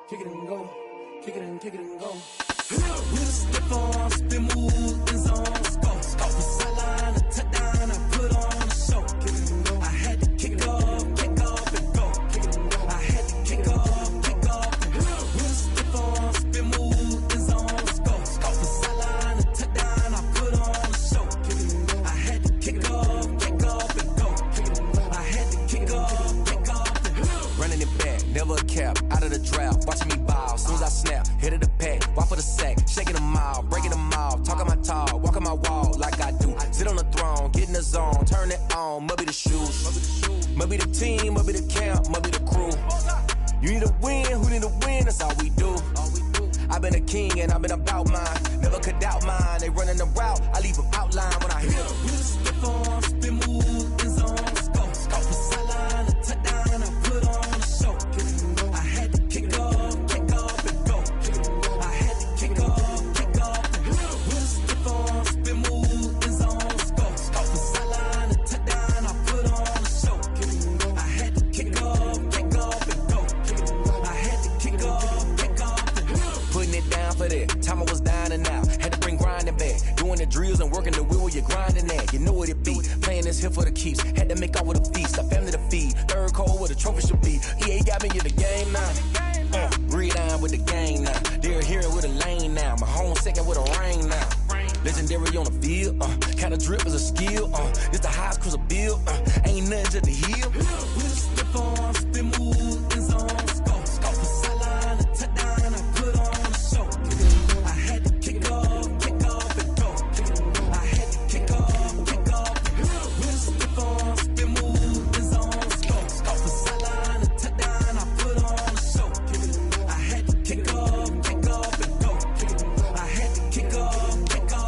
kick it and go, kick it and go. With a stiff on, spin move, in zone, go. Off the sideline, a touchdown, I put on a show. Kick it and go. I had to kick off and go. Kick it and go. I had to kick off and go. With a stiff on, spin move, in zone, go. Off the sideline, a touchdown, I put on a show. Kick it and go. I had to kick off and go. Kick it and go. I had to kick off and go. Running it back, never a cap, out of the drought, watching me ball. Soon as I snap, hit of the pack, walk for the sack, shaking them all, breaking them all, talking my talk, walking my wall like I do. Sit on the throne, get in the zone, turn it on, must be the shoes, must be the team, must be the camp, must be the crew. You need a win, who need a win, that's all we do. I've been a king and I've been about mine, never could doubt mine. They running the route, I leave them outline when I hit them. With a stiff on, spin move, in zone, go. Off the sideline, a touchdown, I put on a show. I had to kick off and go. I had to kick off and go. With a stiff on, spin move, in zone, go. Off the sideline, a touchdown, I put on a show. I had to kick off and go. I had to kick off and go. Putting it down for that, time I was down and out, had to bring grinding back, doing the drills and working the wheel where you're grinding at, you know what it be, playing this here for the keeps, had to make out with a feast, a family to feed, third cold where the trophy should be, EA got me in the game now, read on with the gang now, they're hearing with a lane now, my home second with a rain now, legendary on the field, kind of drip is a skill, it's the highest cruiser bill, ain't nothing to the heel. With a stiff on, spin move, in zone, go. Off the sideline, a touchdown, I put on a show. I had to kick off and go. I had to kick off and go. With a stiff on, spin move, in zone, go. Off the sideline, a touchdown, I put on a show. I had to kick off and go. I had to kick off and go.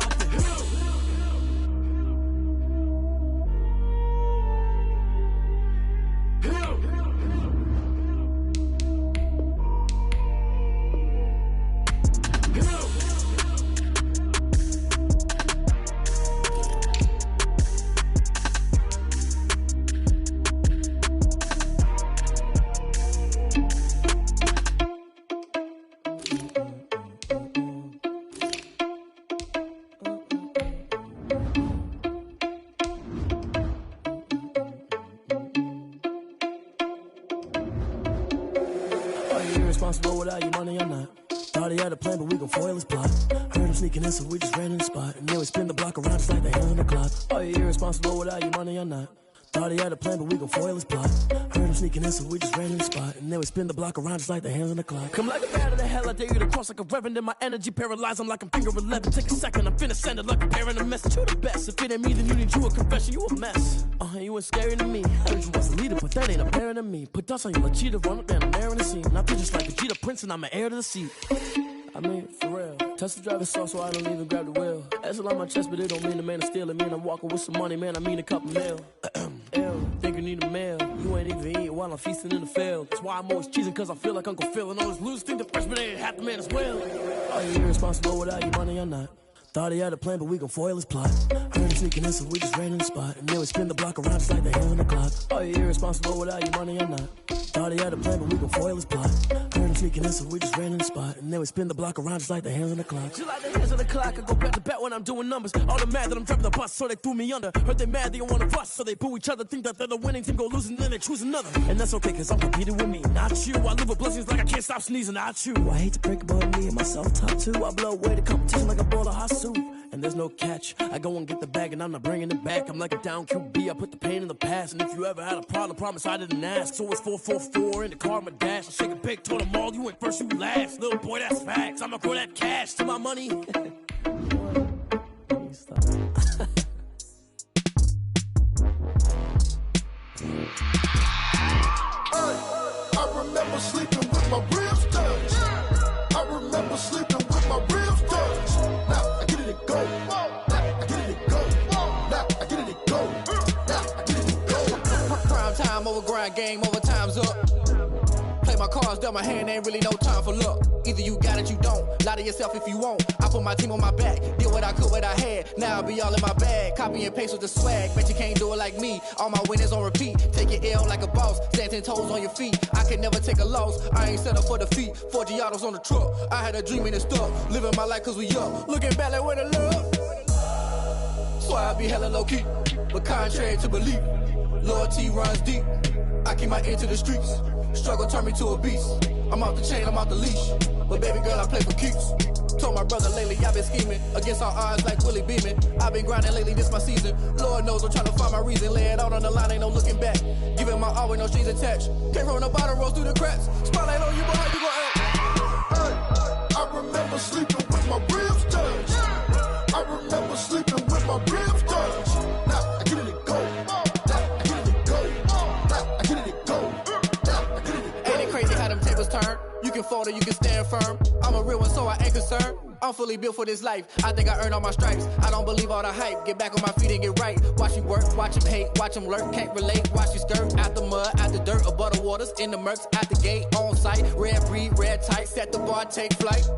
Are you irresponsible without your money or not? Thought he had a plan, but we gon' foil his plot. Heard him sneaking in, so we just ran in the spot. And then we spin the block around just like the hands on the clock. Are you irresponsible without your money or not? Thought he had a plan, but we gon' foil his plot. Heard him sneaking in, so we just ran in the spot. And then we spin the block around just like the hands on the clock. Come like a bat of the hell, I dare you to cross like a reverend. In my energy paralyzed, I'm like I'm finger 11. Take a second, I'm finna send it like a parent a message. You're the best. If it ain't me, then you need you a confession. You a mess. You ain't scary to me. Heard you was a leader, but that ain't apparent to me. Put dust on you like cheetah, run up down the air in the scene. I feel just like a Vegeta Prince, and I'm an heir to the seat. I mean, for real. Touch the driver's soft, so I don't even grab the wheel. That's on my chest, but it don't mean the man is stealing. Man, I'm walking with some money, man, I mean a couple mil. Ew, think you need a meal. You ain't even eating while I'm feasting in the field. That's why I'm always cheesing, cause I feel like Uncle Phil. And always lose, think the freshman ain't half the man as well. Are you irresponsible without your money or not? Thought he had a plan, but we gon' foil his plot. Heard him sneaking in, so we just ran in the spot. And then we spin the block around just like the hands on the clock. Are you irresponsible without your money or not? Thought he had a plan, but we gon' foil his plot. Heard him sneaking in, so we just ran in the spot. And then we spin the block around just like the hands on the clock. Just like the hands on the clock, I go back to back when I'm doing numbers. All the mad that I'm driving the bus, so they threw me under. Heard they mad, they don't wanna bust, so they boo each other. Think that they're the winning team, go losing, then they choose another. And that's okay, cause I'm competing with me, not you. I live with blessings like I can't stop sneezing, not you. I hate to break it, but me and myself top two. I blow away the competition like a bowl of hot soup. And there's no catch. I go and get the bag and I'm not bringing it back. I'm like a down QB, I put the pain in the past. And if you ever had a problem, promise I didn't ask. So it's 444 in the car, my dash. I shake a big, told them all, you ain't first, you last. Little boy, that's facts. I'ma grow that cash to my money. I remember sleeping with my ribs touched. I remember sleeping with my ribs touched. Now I get it and go. Now I get it and go. Now I get it and go. Now I get it and go. Prime time over grind game, over time's up. Play my cards dealt my hand, ain't really no time for luck. Either you got it, you don't. Lie to yourself if you won't. I put my team on my back, did what I could, what I had. Now I be all in my bag, copy and paste with the swag. Bet you can't do it like me. All my winners on repeat. Take your L like a boss, stand 10 toes on your feet. I can never take a loss. I ain't set up for defeat. 4 Giottos on the truck. I had a dream and it stuck. Living my life cause we up. Looking back like where the love. So I be hella low key, but contrary to belief, loyalty runs deep. I keep my ear to the streets. Struggle turned me to a beast. I'm off the chain, I'm off the leash. But baby girl, I play for keeps. Told my brother lately, I've been scheming against all odds like Willie Beeman. I've been grinding lately, this my season. Lord knows I'm trying to find my reason. Lay it out on the line, ain't no looking back. Giving my all with no strings attached. Came from the bottom, rose through the cracks. Spotlight on you, boy, how you gon' act? I remember sleeping with my ribs touched. I remember sleeping with my ribs touched. Now I get it and go. Now I get it and go. Now I get it and go. Now I get it and go. Ain't it crazy how them tables turn? You can fold or you can stand firm. I'm a real one, so I ain't concerned. I'm fully built for this life. I think I earned all my stripes. I don't believe all the hype. Get back on my feet and get right. Watch you work, watch him hate, watch him lurk. Can't relate, watch you skirt. Out the mud, out the dirt, above the waters, in the murks, at the gate, on site. Red breed, red tight, set the bar, take flight.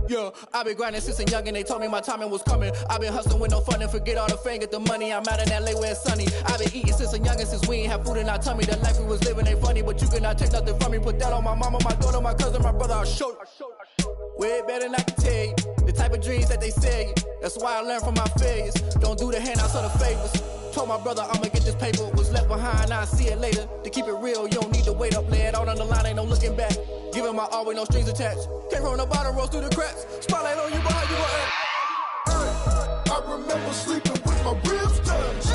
Yeah, I been grinding since a youngin', they told me my timing was coming. I been hustling with no fun and forget all the fame, get the money. I'm out in LA where it's sunny. I been eating since a youngin', since we ain't have food in our tummy. The life we was living ain't funny, but you cannot take nothing from me. Put that on my mama, my daughter, my cousin, my brother, I'll show you. Way better than I can tell you. The type of dreams that they sell you. That's why I learned from my failures. Don't do the handouts or the favors. Told my brother I'ma get this paper. Was left behind, I'll see it later. To keep it real, you don't need to wait up. Lay it out on the line, ain't no looking back. Giving my all with no strings attached. Came from the bottom, rose through the cracks. Spotlight on you, boy, how you gon' act? I remember sleeping with my ribs touched.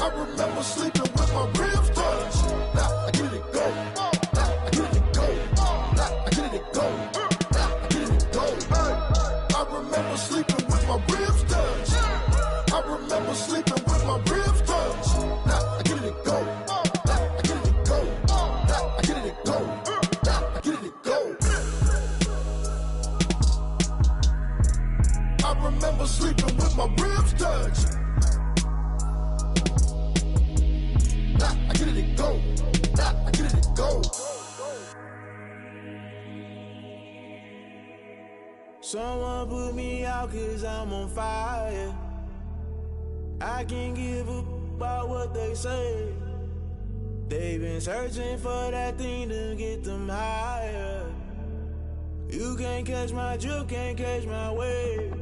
I remember sleeping with my ribs touched. Now I get it and go. Now I get it and go. Now I get it and go. Now I get it and go. I remember sleeping with my ribs touched. I remember sleeping with my ribs touched. Now I get it and go. Now I get it and go. Now I get it and go. Now I get it and go. I remember sleeping with my ribs touched. Now I get it and go. Now I get it and go. Someone put me out cause I'm on fire. I can't give up about what they say. They've been searching for that thing to get them higher. You can't catch my drift, can't catch my wave.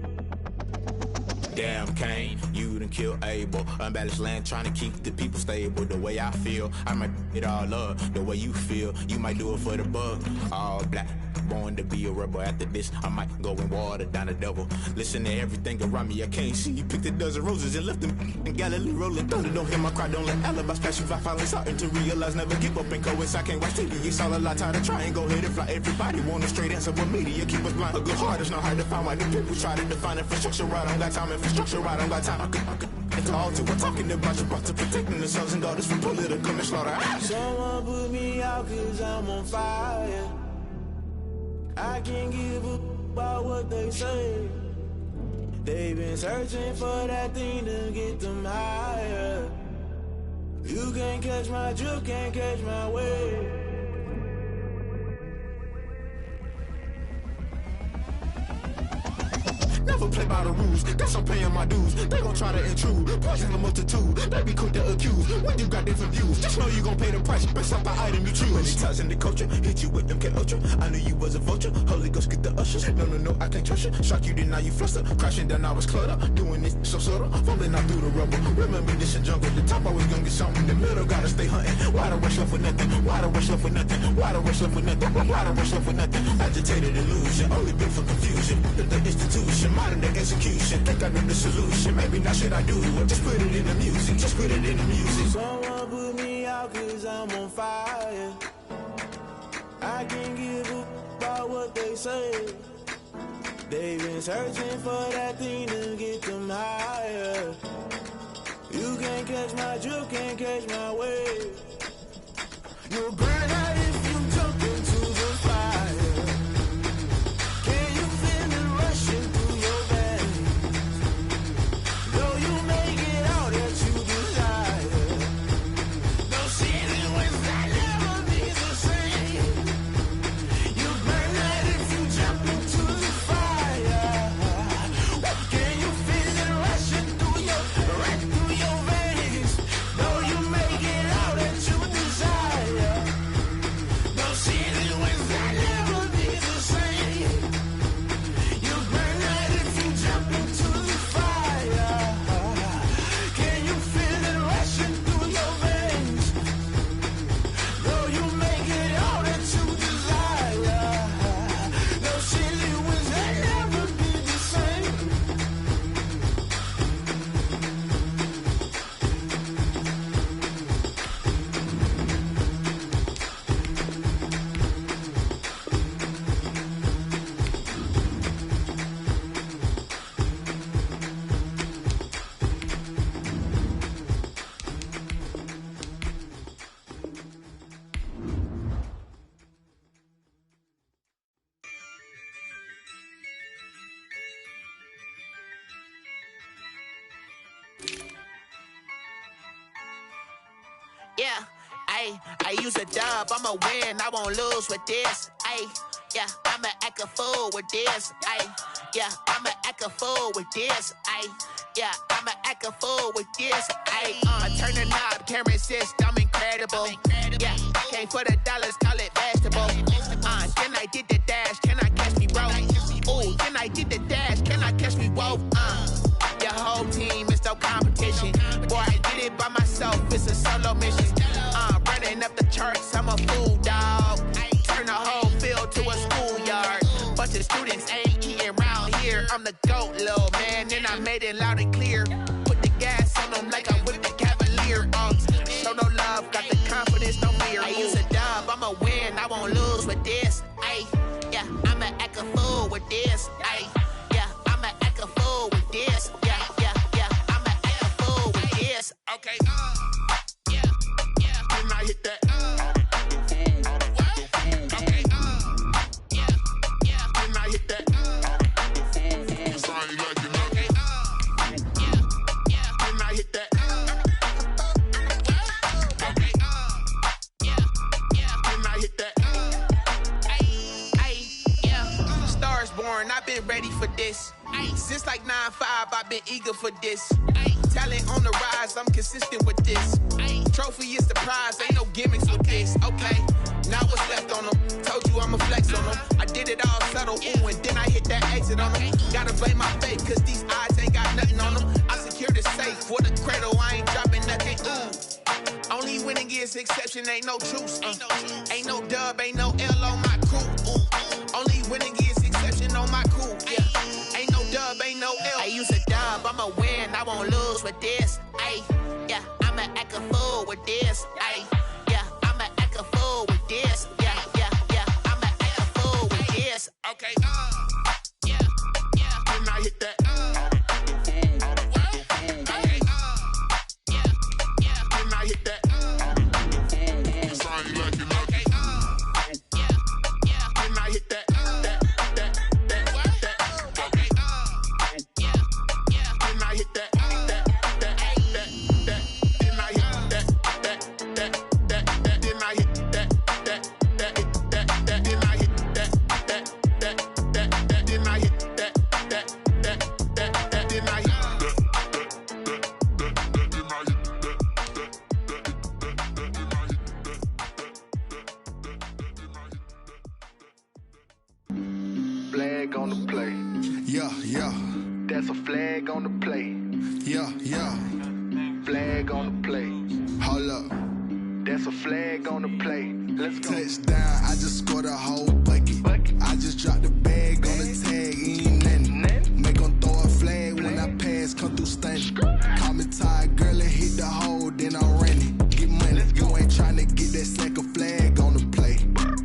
Damn Kane, you done killed Abel. Unbalanced land trying to keep the people stable. The way I feel, I might it all up. The way you feel, you might do it for the bug. All black, born to be a rebel. After this, I might go and water down the devil. Listen to everything around me, I can't see. You picked a dozen roses and left them in Galilee rolling thunder. Don't hear my cry, don't let alibis pass you by. Finally starting to realize, never give up and coincide. Can't watch TV, it's all a lot. Time to try and go ahead and fly. Everybody want a straight answer, but media keep us blind. A good heart is not hard to find. Why the people try to define infrastructure right? I don't got time, infrastructure right, I don't got time. I could it's all to we're talking about you, about to protecting the sons and daughters from political and slaughter. Someone put me out cause I'm on fire. I can't give up about what they say. They've been searching for that thing to get them higher. You can't catch my drift, can't catch my wave. Never play by the rules, guess I'm paying my dues. They gon' try to intrude, poison the multitude. They be quick to accuse, when you got different views. Just know you gon' pay the price, based off the item you choose. Many times in the culture, hit you with MK Ultra. I knew you was a vulture, Holy Ghost get the ushers. No, I can't trust you. Shock you, then now you fluster. Crashing down, I was cluttered. Doing this so subtle, falling out through the rubble. Remember this in jungle, the top always gonna get something. The middle gotta stay hunting. Why the rush left with nothing? Why the rush left with nothing? Why the rush left with nothing? Why the rush left with nothing? Agitated illusion, only built for confusion. The institution, modern day execution. Think I know the solution. Maybe not should I do it? Just put it in the music. Just put it in the music. Someone put me out cause I'm on fire. I can't give up about what they say. They've been searching for that thing to get them higher. You can't catch my drift, can't catch my wave. You'll burn out if you jump into the fire. Can you feel it rushing through your veins? Though you may get out that you desire, no sin in West that never be the same. Yeah, I use a dub, I'ma win, I won't lose with this. Yeah, I'ma act a fool with this. Yeah, I'ma act a fool with this. Yeah, I'ma act a fool with this. I turn the knob, camera assist, I'm incredible. Yeah, came for the dollars, call it vegetable. Then I did the dash, can I catch me, bro? Ooh, then I did the dash, can I catch me, whoa? Your whole team is no competition. Boy, I did it by myself, it's a solo mission. Running up the charts, I'm a fool, dog. Turn the whole field to a schoolyard. Bunch of students ain't eating round here. I'm the GOAT, little man, and I made it loud and clear. Put the gas on them like I'm with the Cavalier. Show no love, got the confidence, no fear. I use a dub, I'ma win, I won't lose with this. Yeah, I'ma act a fool with this. Yeah, I'ma act a fool with this. Yeah, I'ma act a fool with this. Okay. Yeah. Can I hit that? I've been ready for this. Since like 9-5, I've been eager for this. Talent on the rise, I'm consistent with this. Trophy is the prize, ain't no gimmicks with this. Okay, now what's left on them? Told you I'ma flex on them. I did it all subtle, ooh, and then I hit that exit on them. Gotta blame my fate, cause these odds ain't got nothing on them. I secured the safe for the cradle, I ain't dropping nothing, ooh. Only winning is exception, ain't no truce. Ain't no dub, ain't no L on my crew. Only winning is exception on my crew. Yeah, ain't no dub, ain't no L. I use a dub, I'ma win, I won't lose with this. Yeah, I'ma act a fool with this. Yeah, I'ma act a fool with this. Yeah, I'ma act a fool with this. Okay. Yeah. Can I hit that? Flag on the play. Yeah. That's a flag on the play. Yeah. Flag on the play. Hold up. That's a flag on the play. Let's go. Touchdown, I just scored a whole bucket. I just dropped the bag on the tag, ain't nothing. Make them throw a flag when I pass, come through stunning. Call me tired, girl, and hit the hole, then I'm running. Get money, you ain't tryna get that second flag on the play.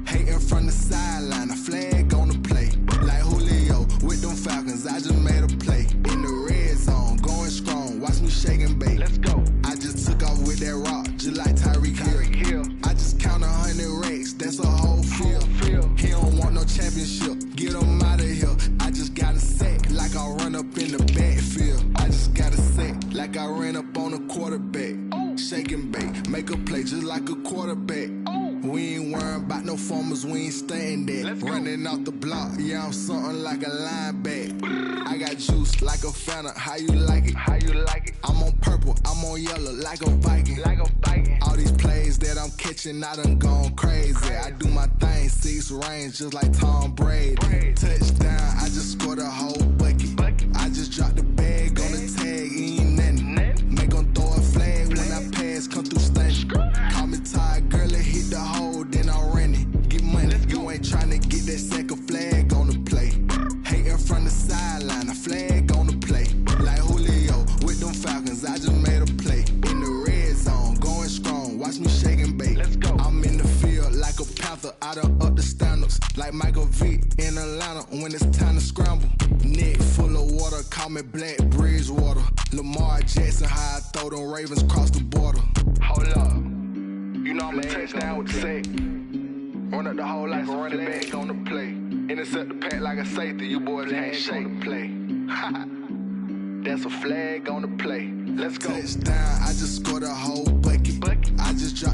Hating from the sideline, a flag on the play. Like Julio with them Falcons, I just made a play. In the red zone, going strong, watch me shake and bake. Let's go. I just took off with that rock, just like Tyreek Hill. I just count 100 racks, that's a whole field. He don't want no championship, get him out of here. I just got a sack, like I run up in the backfield. I just got a sack, like I ran up on a quarterback. Shake and bake, make a play just like a quarterback. We ain't worrying about no formers, we ain't staying there. Running out the block, yeah, I'm something like a linebacker. I got juice like a Fanta, how you like it? I'm on purple, I'm on yellow, like a Viking. All these plays that I'm catching, I done gone crazy. I do my thing, 6 range, just like Tom Brady. Touchdown, I just scored a whole bucket. I just dropped the bag on the tag, ain't nothing. Make them throw a flag when I pass, come through stunning. Call me tired, girl, and hit the hole, then I'm running. Get money, you ain't tryna get that second flag on the play. Hating from the sideline, a flag on the play. Like Julio with them Falcons, I just made a play. In the red zone, going strong, watch me shake and bake. I'm in the field like a panther, I done up the standards. Like Michael Vick in Atlanta when it's time to scramble. Neck full of water, call me Black Bridgewater. Lamar Jackson, how I throw them Ravens cross the border. Hold up. You know I'm a touchdown with the sack. Run up the hole like a running back on the play. Intercept the pack like a safety, you boys can't shake the play. That's a flag on the play. Let's go. Touchdown, I just scored a whole bucket. I just dropped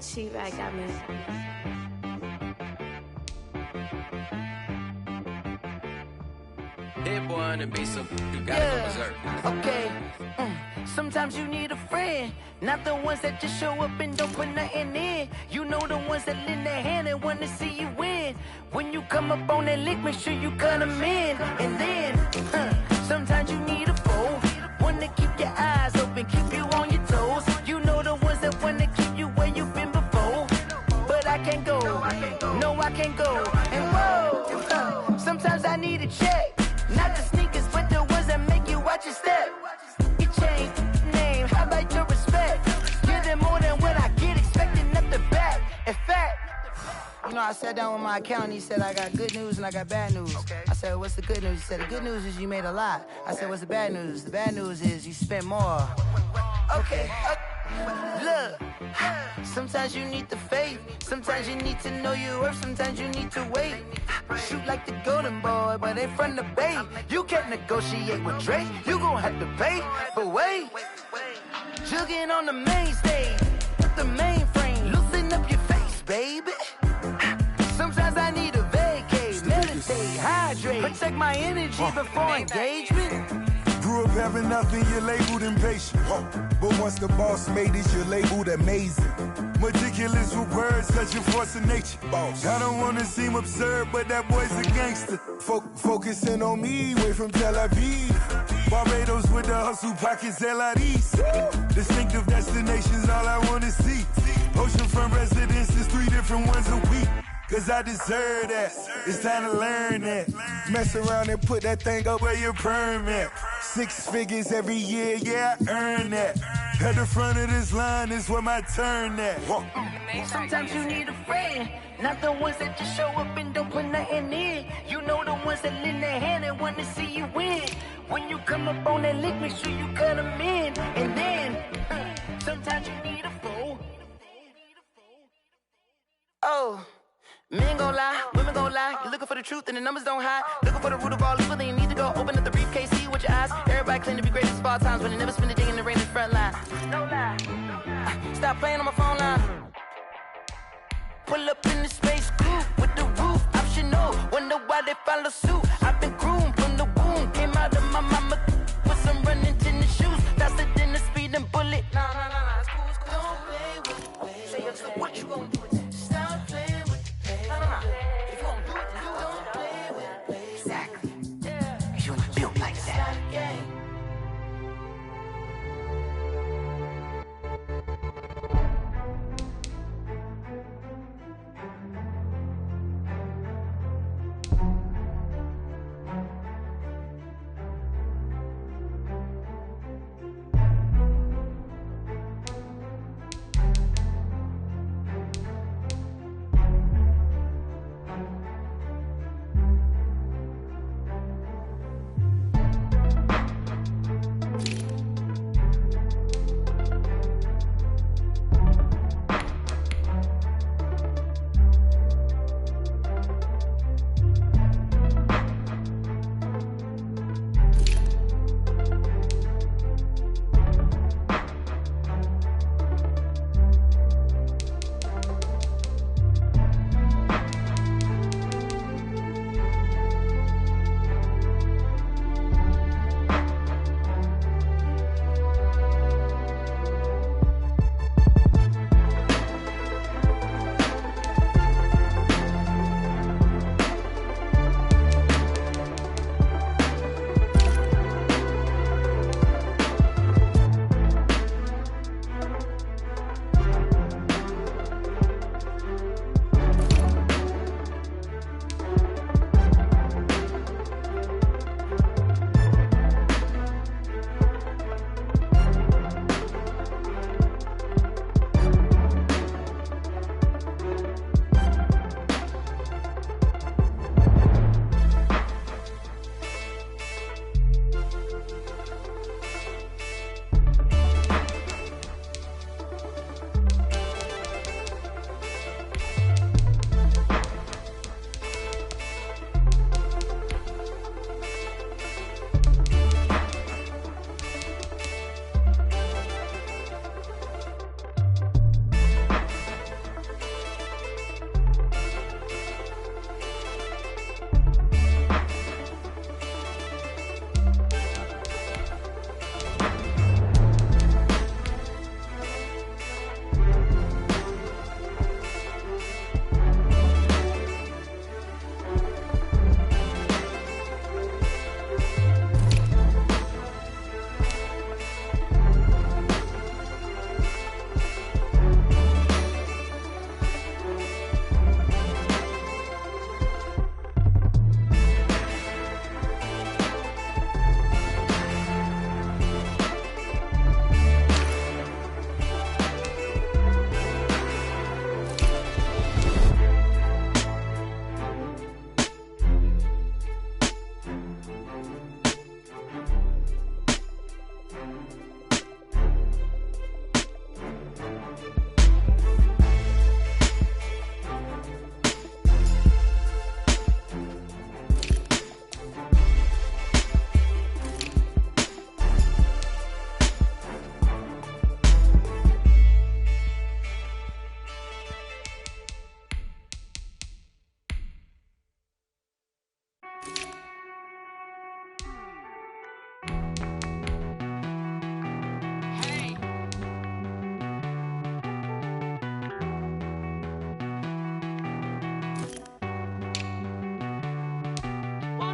She back got me. Hit boy on the beat, so you gotta go berserk. Okay. Sometimes you need a friend, not the ones that just show up and don't put nothing in. You know the ones that lend their hand and wanna see you win. When you come up on that lick, make sure you cut them in. And then, sometimes you need a foe, one to keep your eyes open, keep you on your toes. You know the ones that wanna keep you where you've been before. But I can't go, no I can't go. And whoa, sometimes I need a check. Not the sneakers, but the ones that make you watch your step. You change name, how about your respect? Give them more than what I get, expecting up the back. In fact, you know, I sat down with my accountant, he said I got good news and I got bad news. I said, what's the good news? He said, the good news is you made a lot. I said, what's the bad news? The bad news is you spent more. Okay, look, sometimes you need the faith, sometimes you need to know your worth, sometimes you need to wait. Shoot like the golden boy, but ain't from the bay. You can't negotiate with Drake, you gon' have to pay. But wait, jugging on the main stage, put the mainframe, loosen up your face, baby. Sometimes I need a vacate, meditate, hydrate, protect my energy before engagement. Grew up having nothing, you're labeled impatient. But once the boss made it, you're labeled amazing. Meticulous with words, cause you're force of nature. I don't wanna seem absurd, but that boy's a gangster. Focusing on me, way from Tel Aviv. Barbados with the hustle pockets, LIDs. Distinctive destinations, all I wanna see. Oceanfront residences, 3 different ones a week. Cause I deserve that, it's time to learn that. Mess around and put that thing up where your permit. 6 figures every year, yeah, I earn that. At the front of this line is where my turn at. Sometimes you need a friend, not the ones that just show up and don't put nothing in. You know the ones that lend their hand and wanna see you win. When you come up on that lick, make sure you cut them in. And then, sometimes you need a fool. Oh. Men gon' lie, women gon' lie. You're looking for the truth and the numbers don't hide. Looking for the root of all evil, then you need to go open up the briefcase, see with your eyes. Everybody claim to be greatest of all times, but they never spend a day in the rain in the front line. No lie. Stop playing on my phone line. Pull up in the space coupe with the roof optional. Wonder why they follow suit. I've been groomed from the womb. Came out of my mama with some running tennis shoes. Faster than the speeding bullet. Nah, it's cool, it's cool. Don't play with me. Say, yo, so what you gon' do? Stop playing. If you gon' do it, then you don't play with me. Exactly. Yeah. You ain't built like that.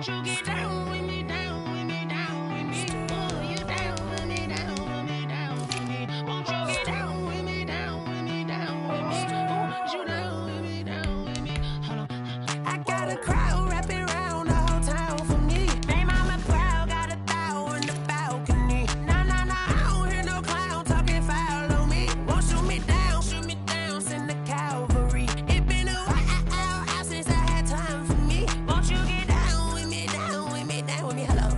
Won't you get down with me, down with me, down with me? Oh, you down with me, down with me, down with me. Won't you get down with me, down with me, down with me? Oh, you down with me, down with me? Hold on. I got a crowd wrapping around the whole town for me. Hey, mama proud, got a thou in the balcony. Nah, I don't hear no clown talking foul on me. Won't shoot me down, send the cavalry. It been a while since I had time for me. Won't you get down with me, down with me, down with me? Hello,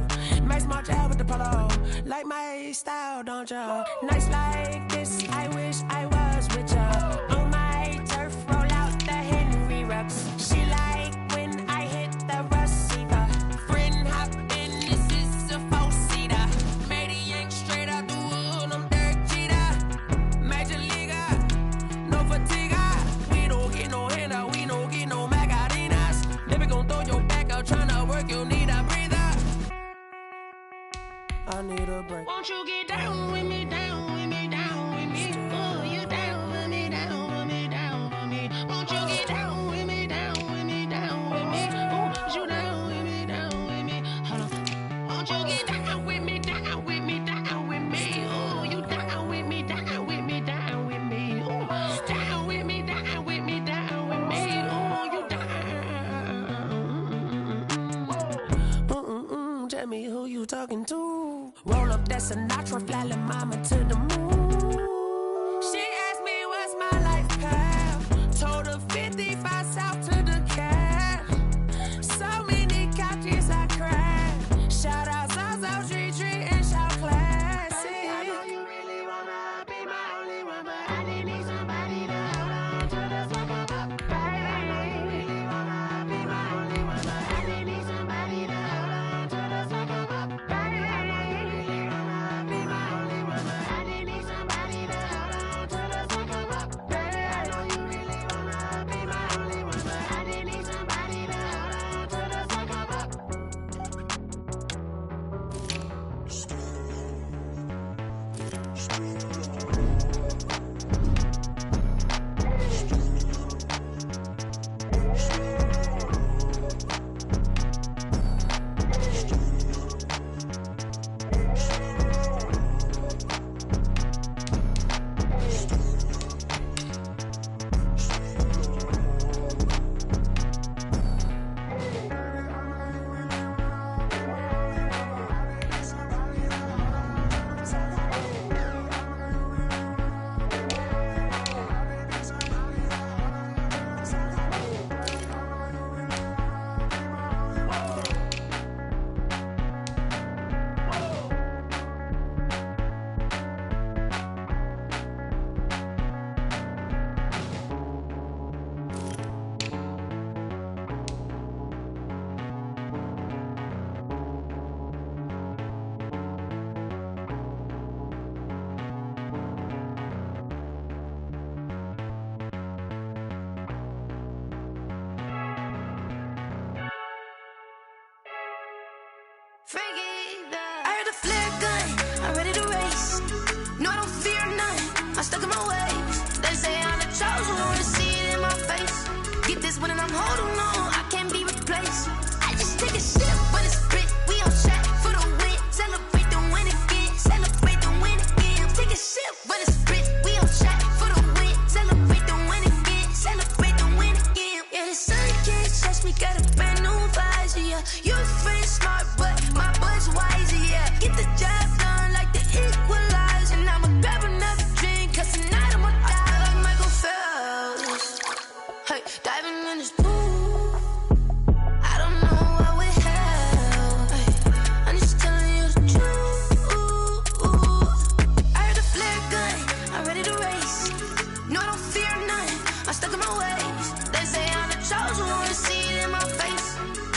Max March out with the polo. Like my style, don't ya? Nights like this, I wish I was with ya. On my turf, roll out the Henry Rux. She like when I hit the receiver. Friend hop in, this is a four-seater. Made a yank straight out the wood, I'm Derek Jeter. Major leaguer, no fatigue. We don't get no handout, we don't get no Macarinas. Never gon' throw your back out, tryna work, you need a breather. I need a break. Won't you get down with me, down with me, down with me? Oh, you down with me, down with me, down with me? Won't you get down with me, down with me, down with me? Oh, you down with me, down with me? Hold on. Won't you get down with me, down with me, down with me? Oh, you down with me, down with me, down with me? Oh, down with me, down with me, down with me? Oh, you down. Tell me who you talking to. Roll up that Sinatra, fly la mama to the moon. She asked me what's my life path. Told her 55 south to the cab. So many couches I cried. Shout out South Street and shout classy. I know you really wanna be my only one, but I didn't need somebody to hold on to the fuck up. I know you really wanna be my only one, but I didn't need somebody to hold on to the fuck up. I heard a flare gun, I'm ready to race. No, I don't fear none, I'm stuck in my ways. They say I'm the chosen one, see it in my face. Get this one and I'm holding on, I can't be replaced. I just take a sip for the spit, we on track for the win. Celebrate the win again, celebrate the win again. Take a sip for the spit, we on track for the win. Celebrate the win again, celebrate the win again. Yeah, the sun can't touch me, got a brand new visor, yeah. You friend smart, but my butt's wiser, yeah. Get the job done like the equalizer. And I'ma grab another drink, cause tonight I'ma die like Michael Phelps. Hey, diving in this pool, I don't know what we have. Hey, I'm just telling you the truth. I heard a flare gun, I'm ready to race. No, I don't fear none, I'm stuck in my ways. They say I'm the chosen one, see it in my face.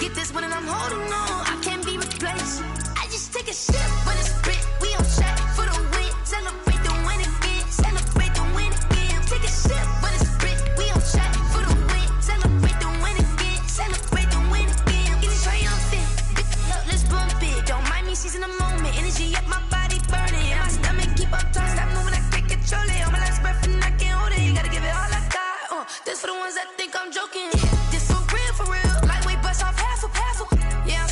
Get this one and I'm holding on, I can't be replaced. I just take a sip for the spit, we on track for the win. Celebrate the win again, celebrate the win again. Take a sip for the spit, we on track for the win. Celebrate the win again, celebrate the win again. Get it triumphant, look, let's bump it. Don't mind me seizing the moment, energy up my body burning. And my stomach keep up tight, stop moving, I can't control it. On my last breath and I can't hold it, you gotta give it all I got. This for the ones that think I'm joking. This for real, lightweight bust off half a. Yeah, I'm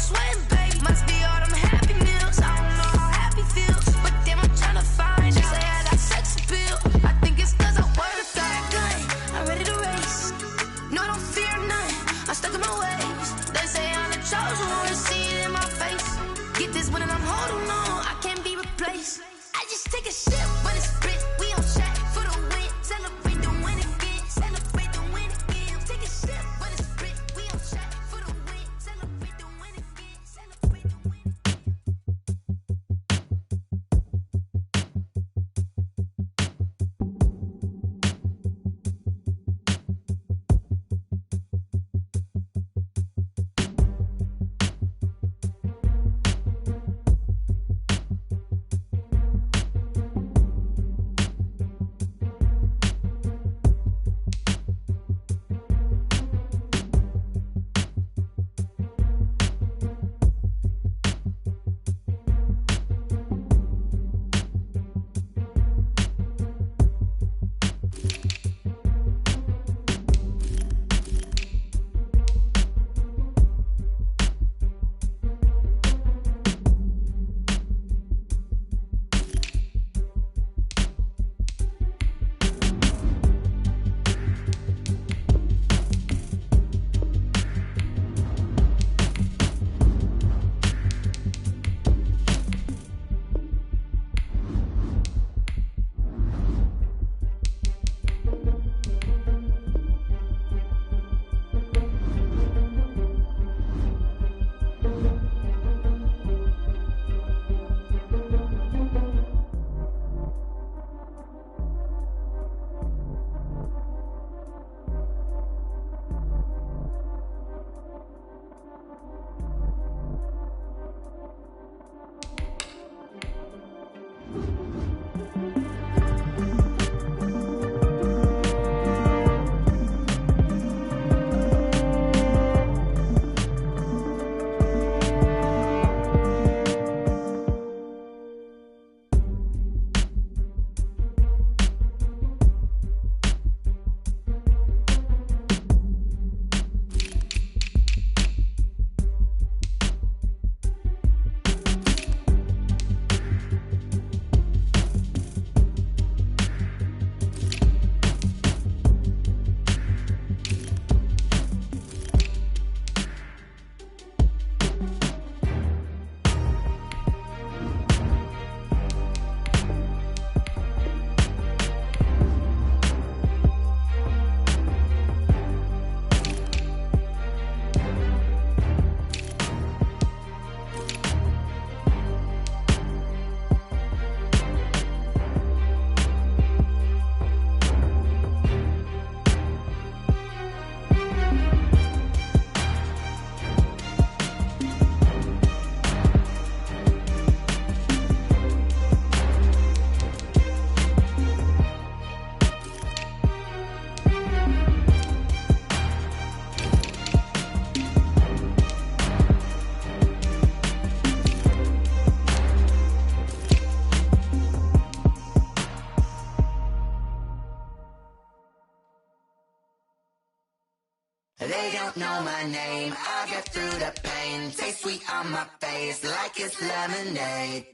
They don't know my name, I get through the pain. Taste sweet on my face like it's lemonade.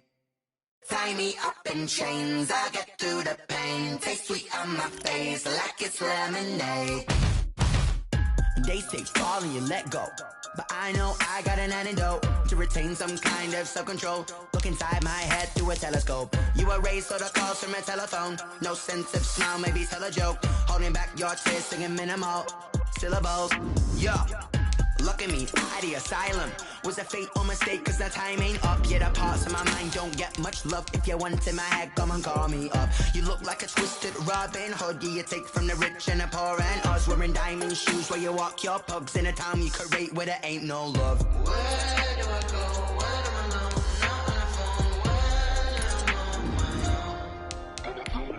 Tie me up in chains, I get through the pain. Taste sweet on my face like it's lemonade. They say fall and you let go, but I know I got an antidote to retain some kind of self-control. Look inside my head through a telescope. You erase all the calls from a telephone. No sense of smile, maybe tell a joke. Holding back your tears, singing minimal syllables. Yeah, look at me, at the asylum. Was a fate or mistake, cause the time ain't up. Yet the parts of my mind don't get much love. If you want in my head, come and call me up. You look like a twisted Robin Hood. You take from the rich and the poor and us. Wearing diamond shoes where you walk your pugs in a town you create where there ain't no love. Where do I go? Where do I know? Not on the phone. Where do I know?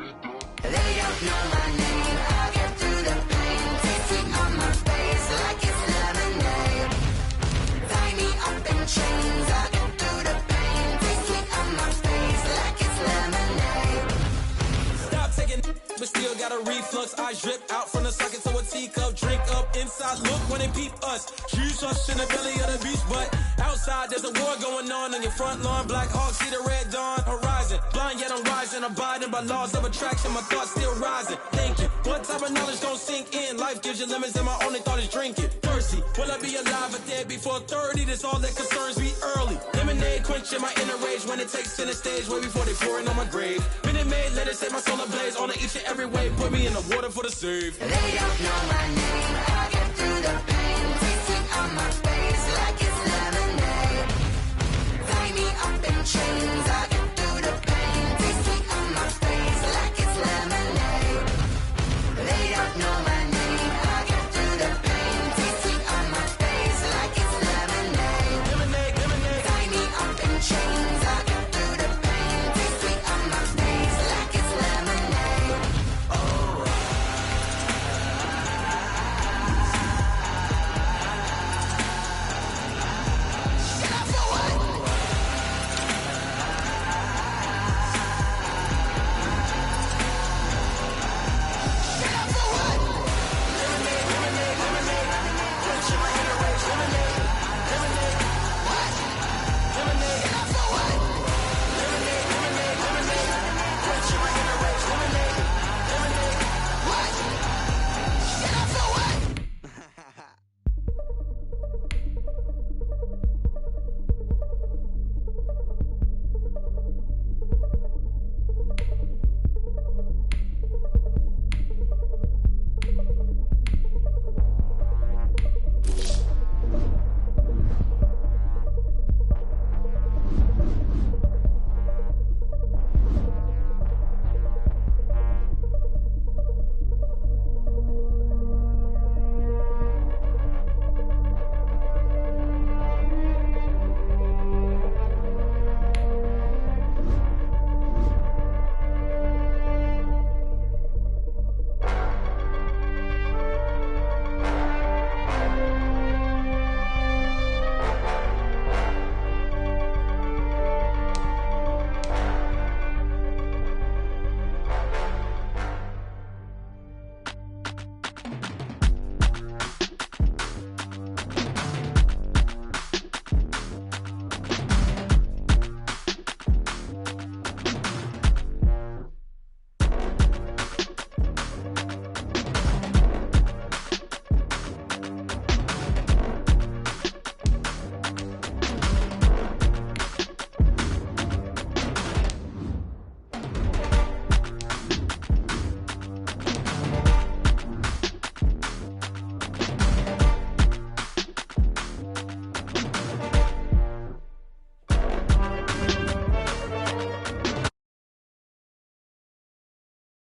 They don't know my name. I get through the pain. Taste sweet on my face like it's lemonade. Tie me up in chains. I get through the pain. Taste sweet on my face like it's lemonade. Stop taking, but still got a reflux. Eyes drip out from the socket to a teacup. Drink up inside, look when they peep us. Huge us in the belly of the beach, but outside there's a war going on your front lawn. Black Hawk, see the red dawn horizon. Blind yet I'm rising, abiding by laws of attraction. My thoughts still rising, thinking what type of knowledge gon' sink in? Life gives you lemons and my only thought is drinking. Thirsty, will I be alive or dead before 30? That's all that concerns me early. Lemonade quenching my inner rage when it takes center stage way before they pour it on my grave. Minute Maid, let it set my soul ablaze on each and every way. Put me in the water for the save. They don't know my name. I get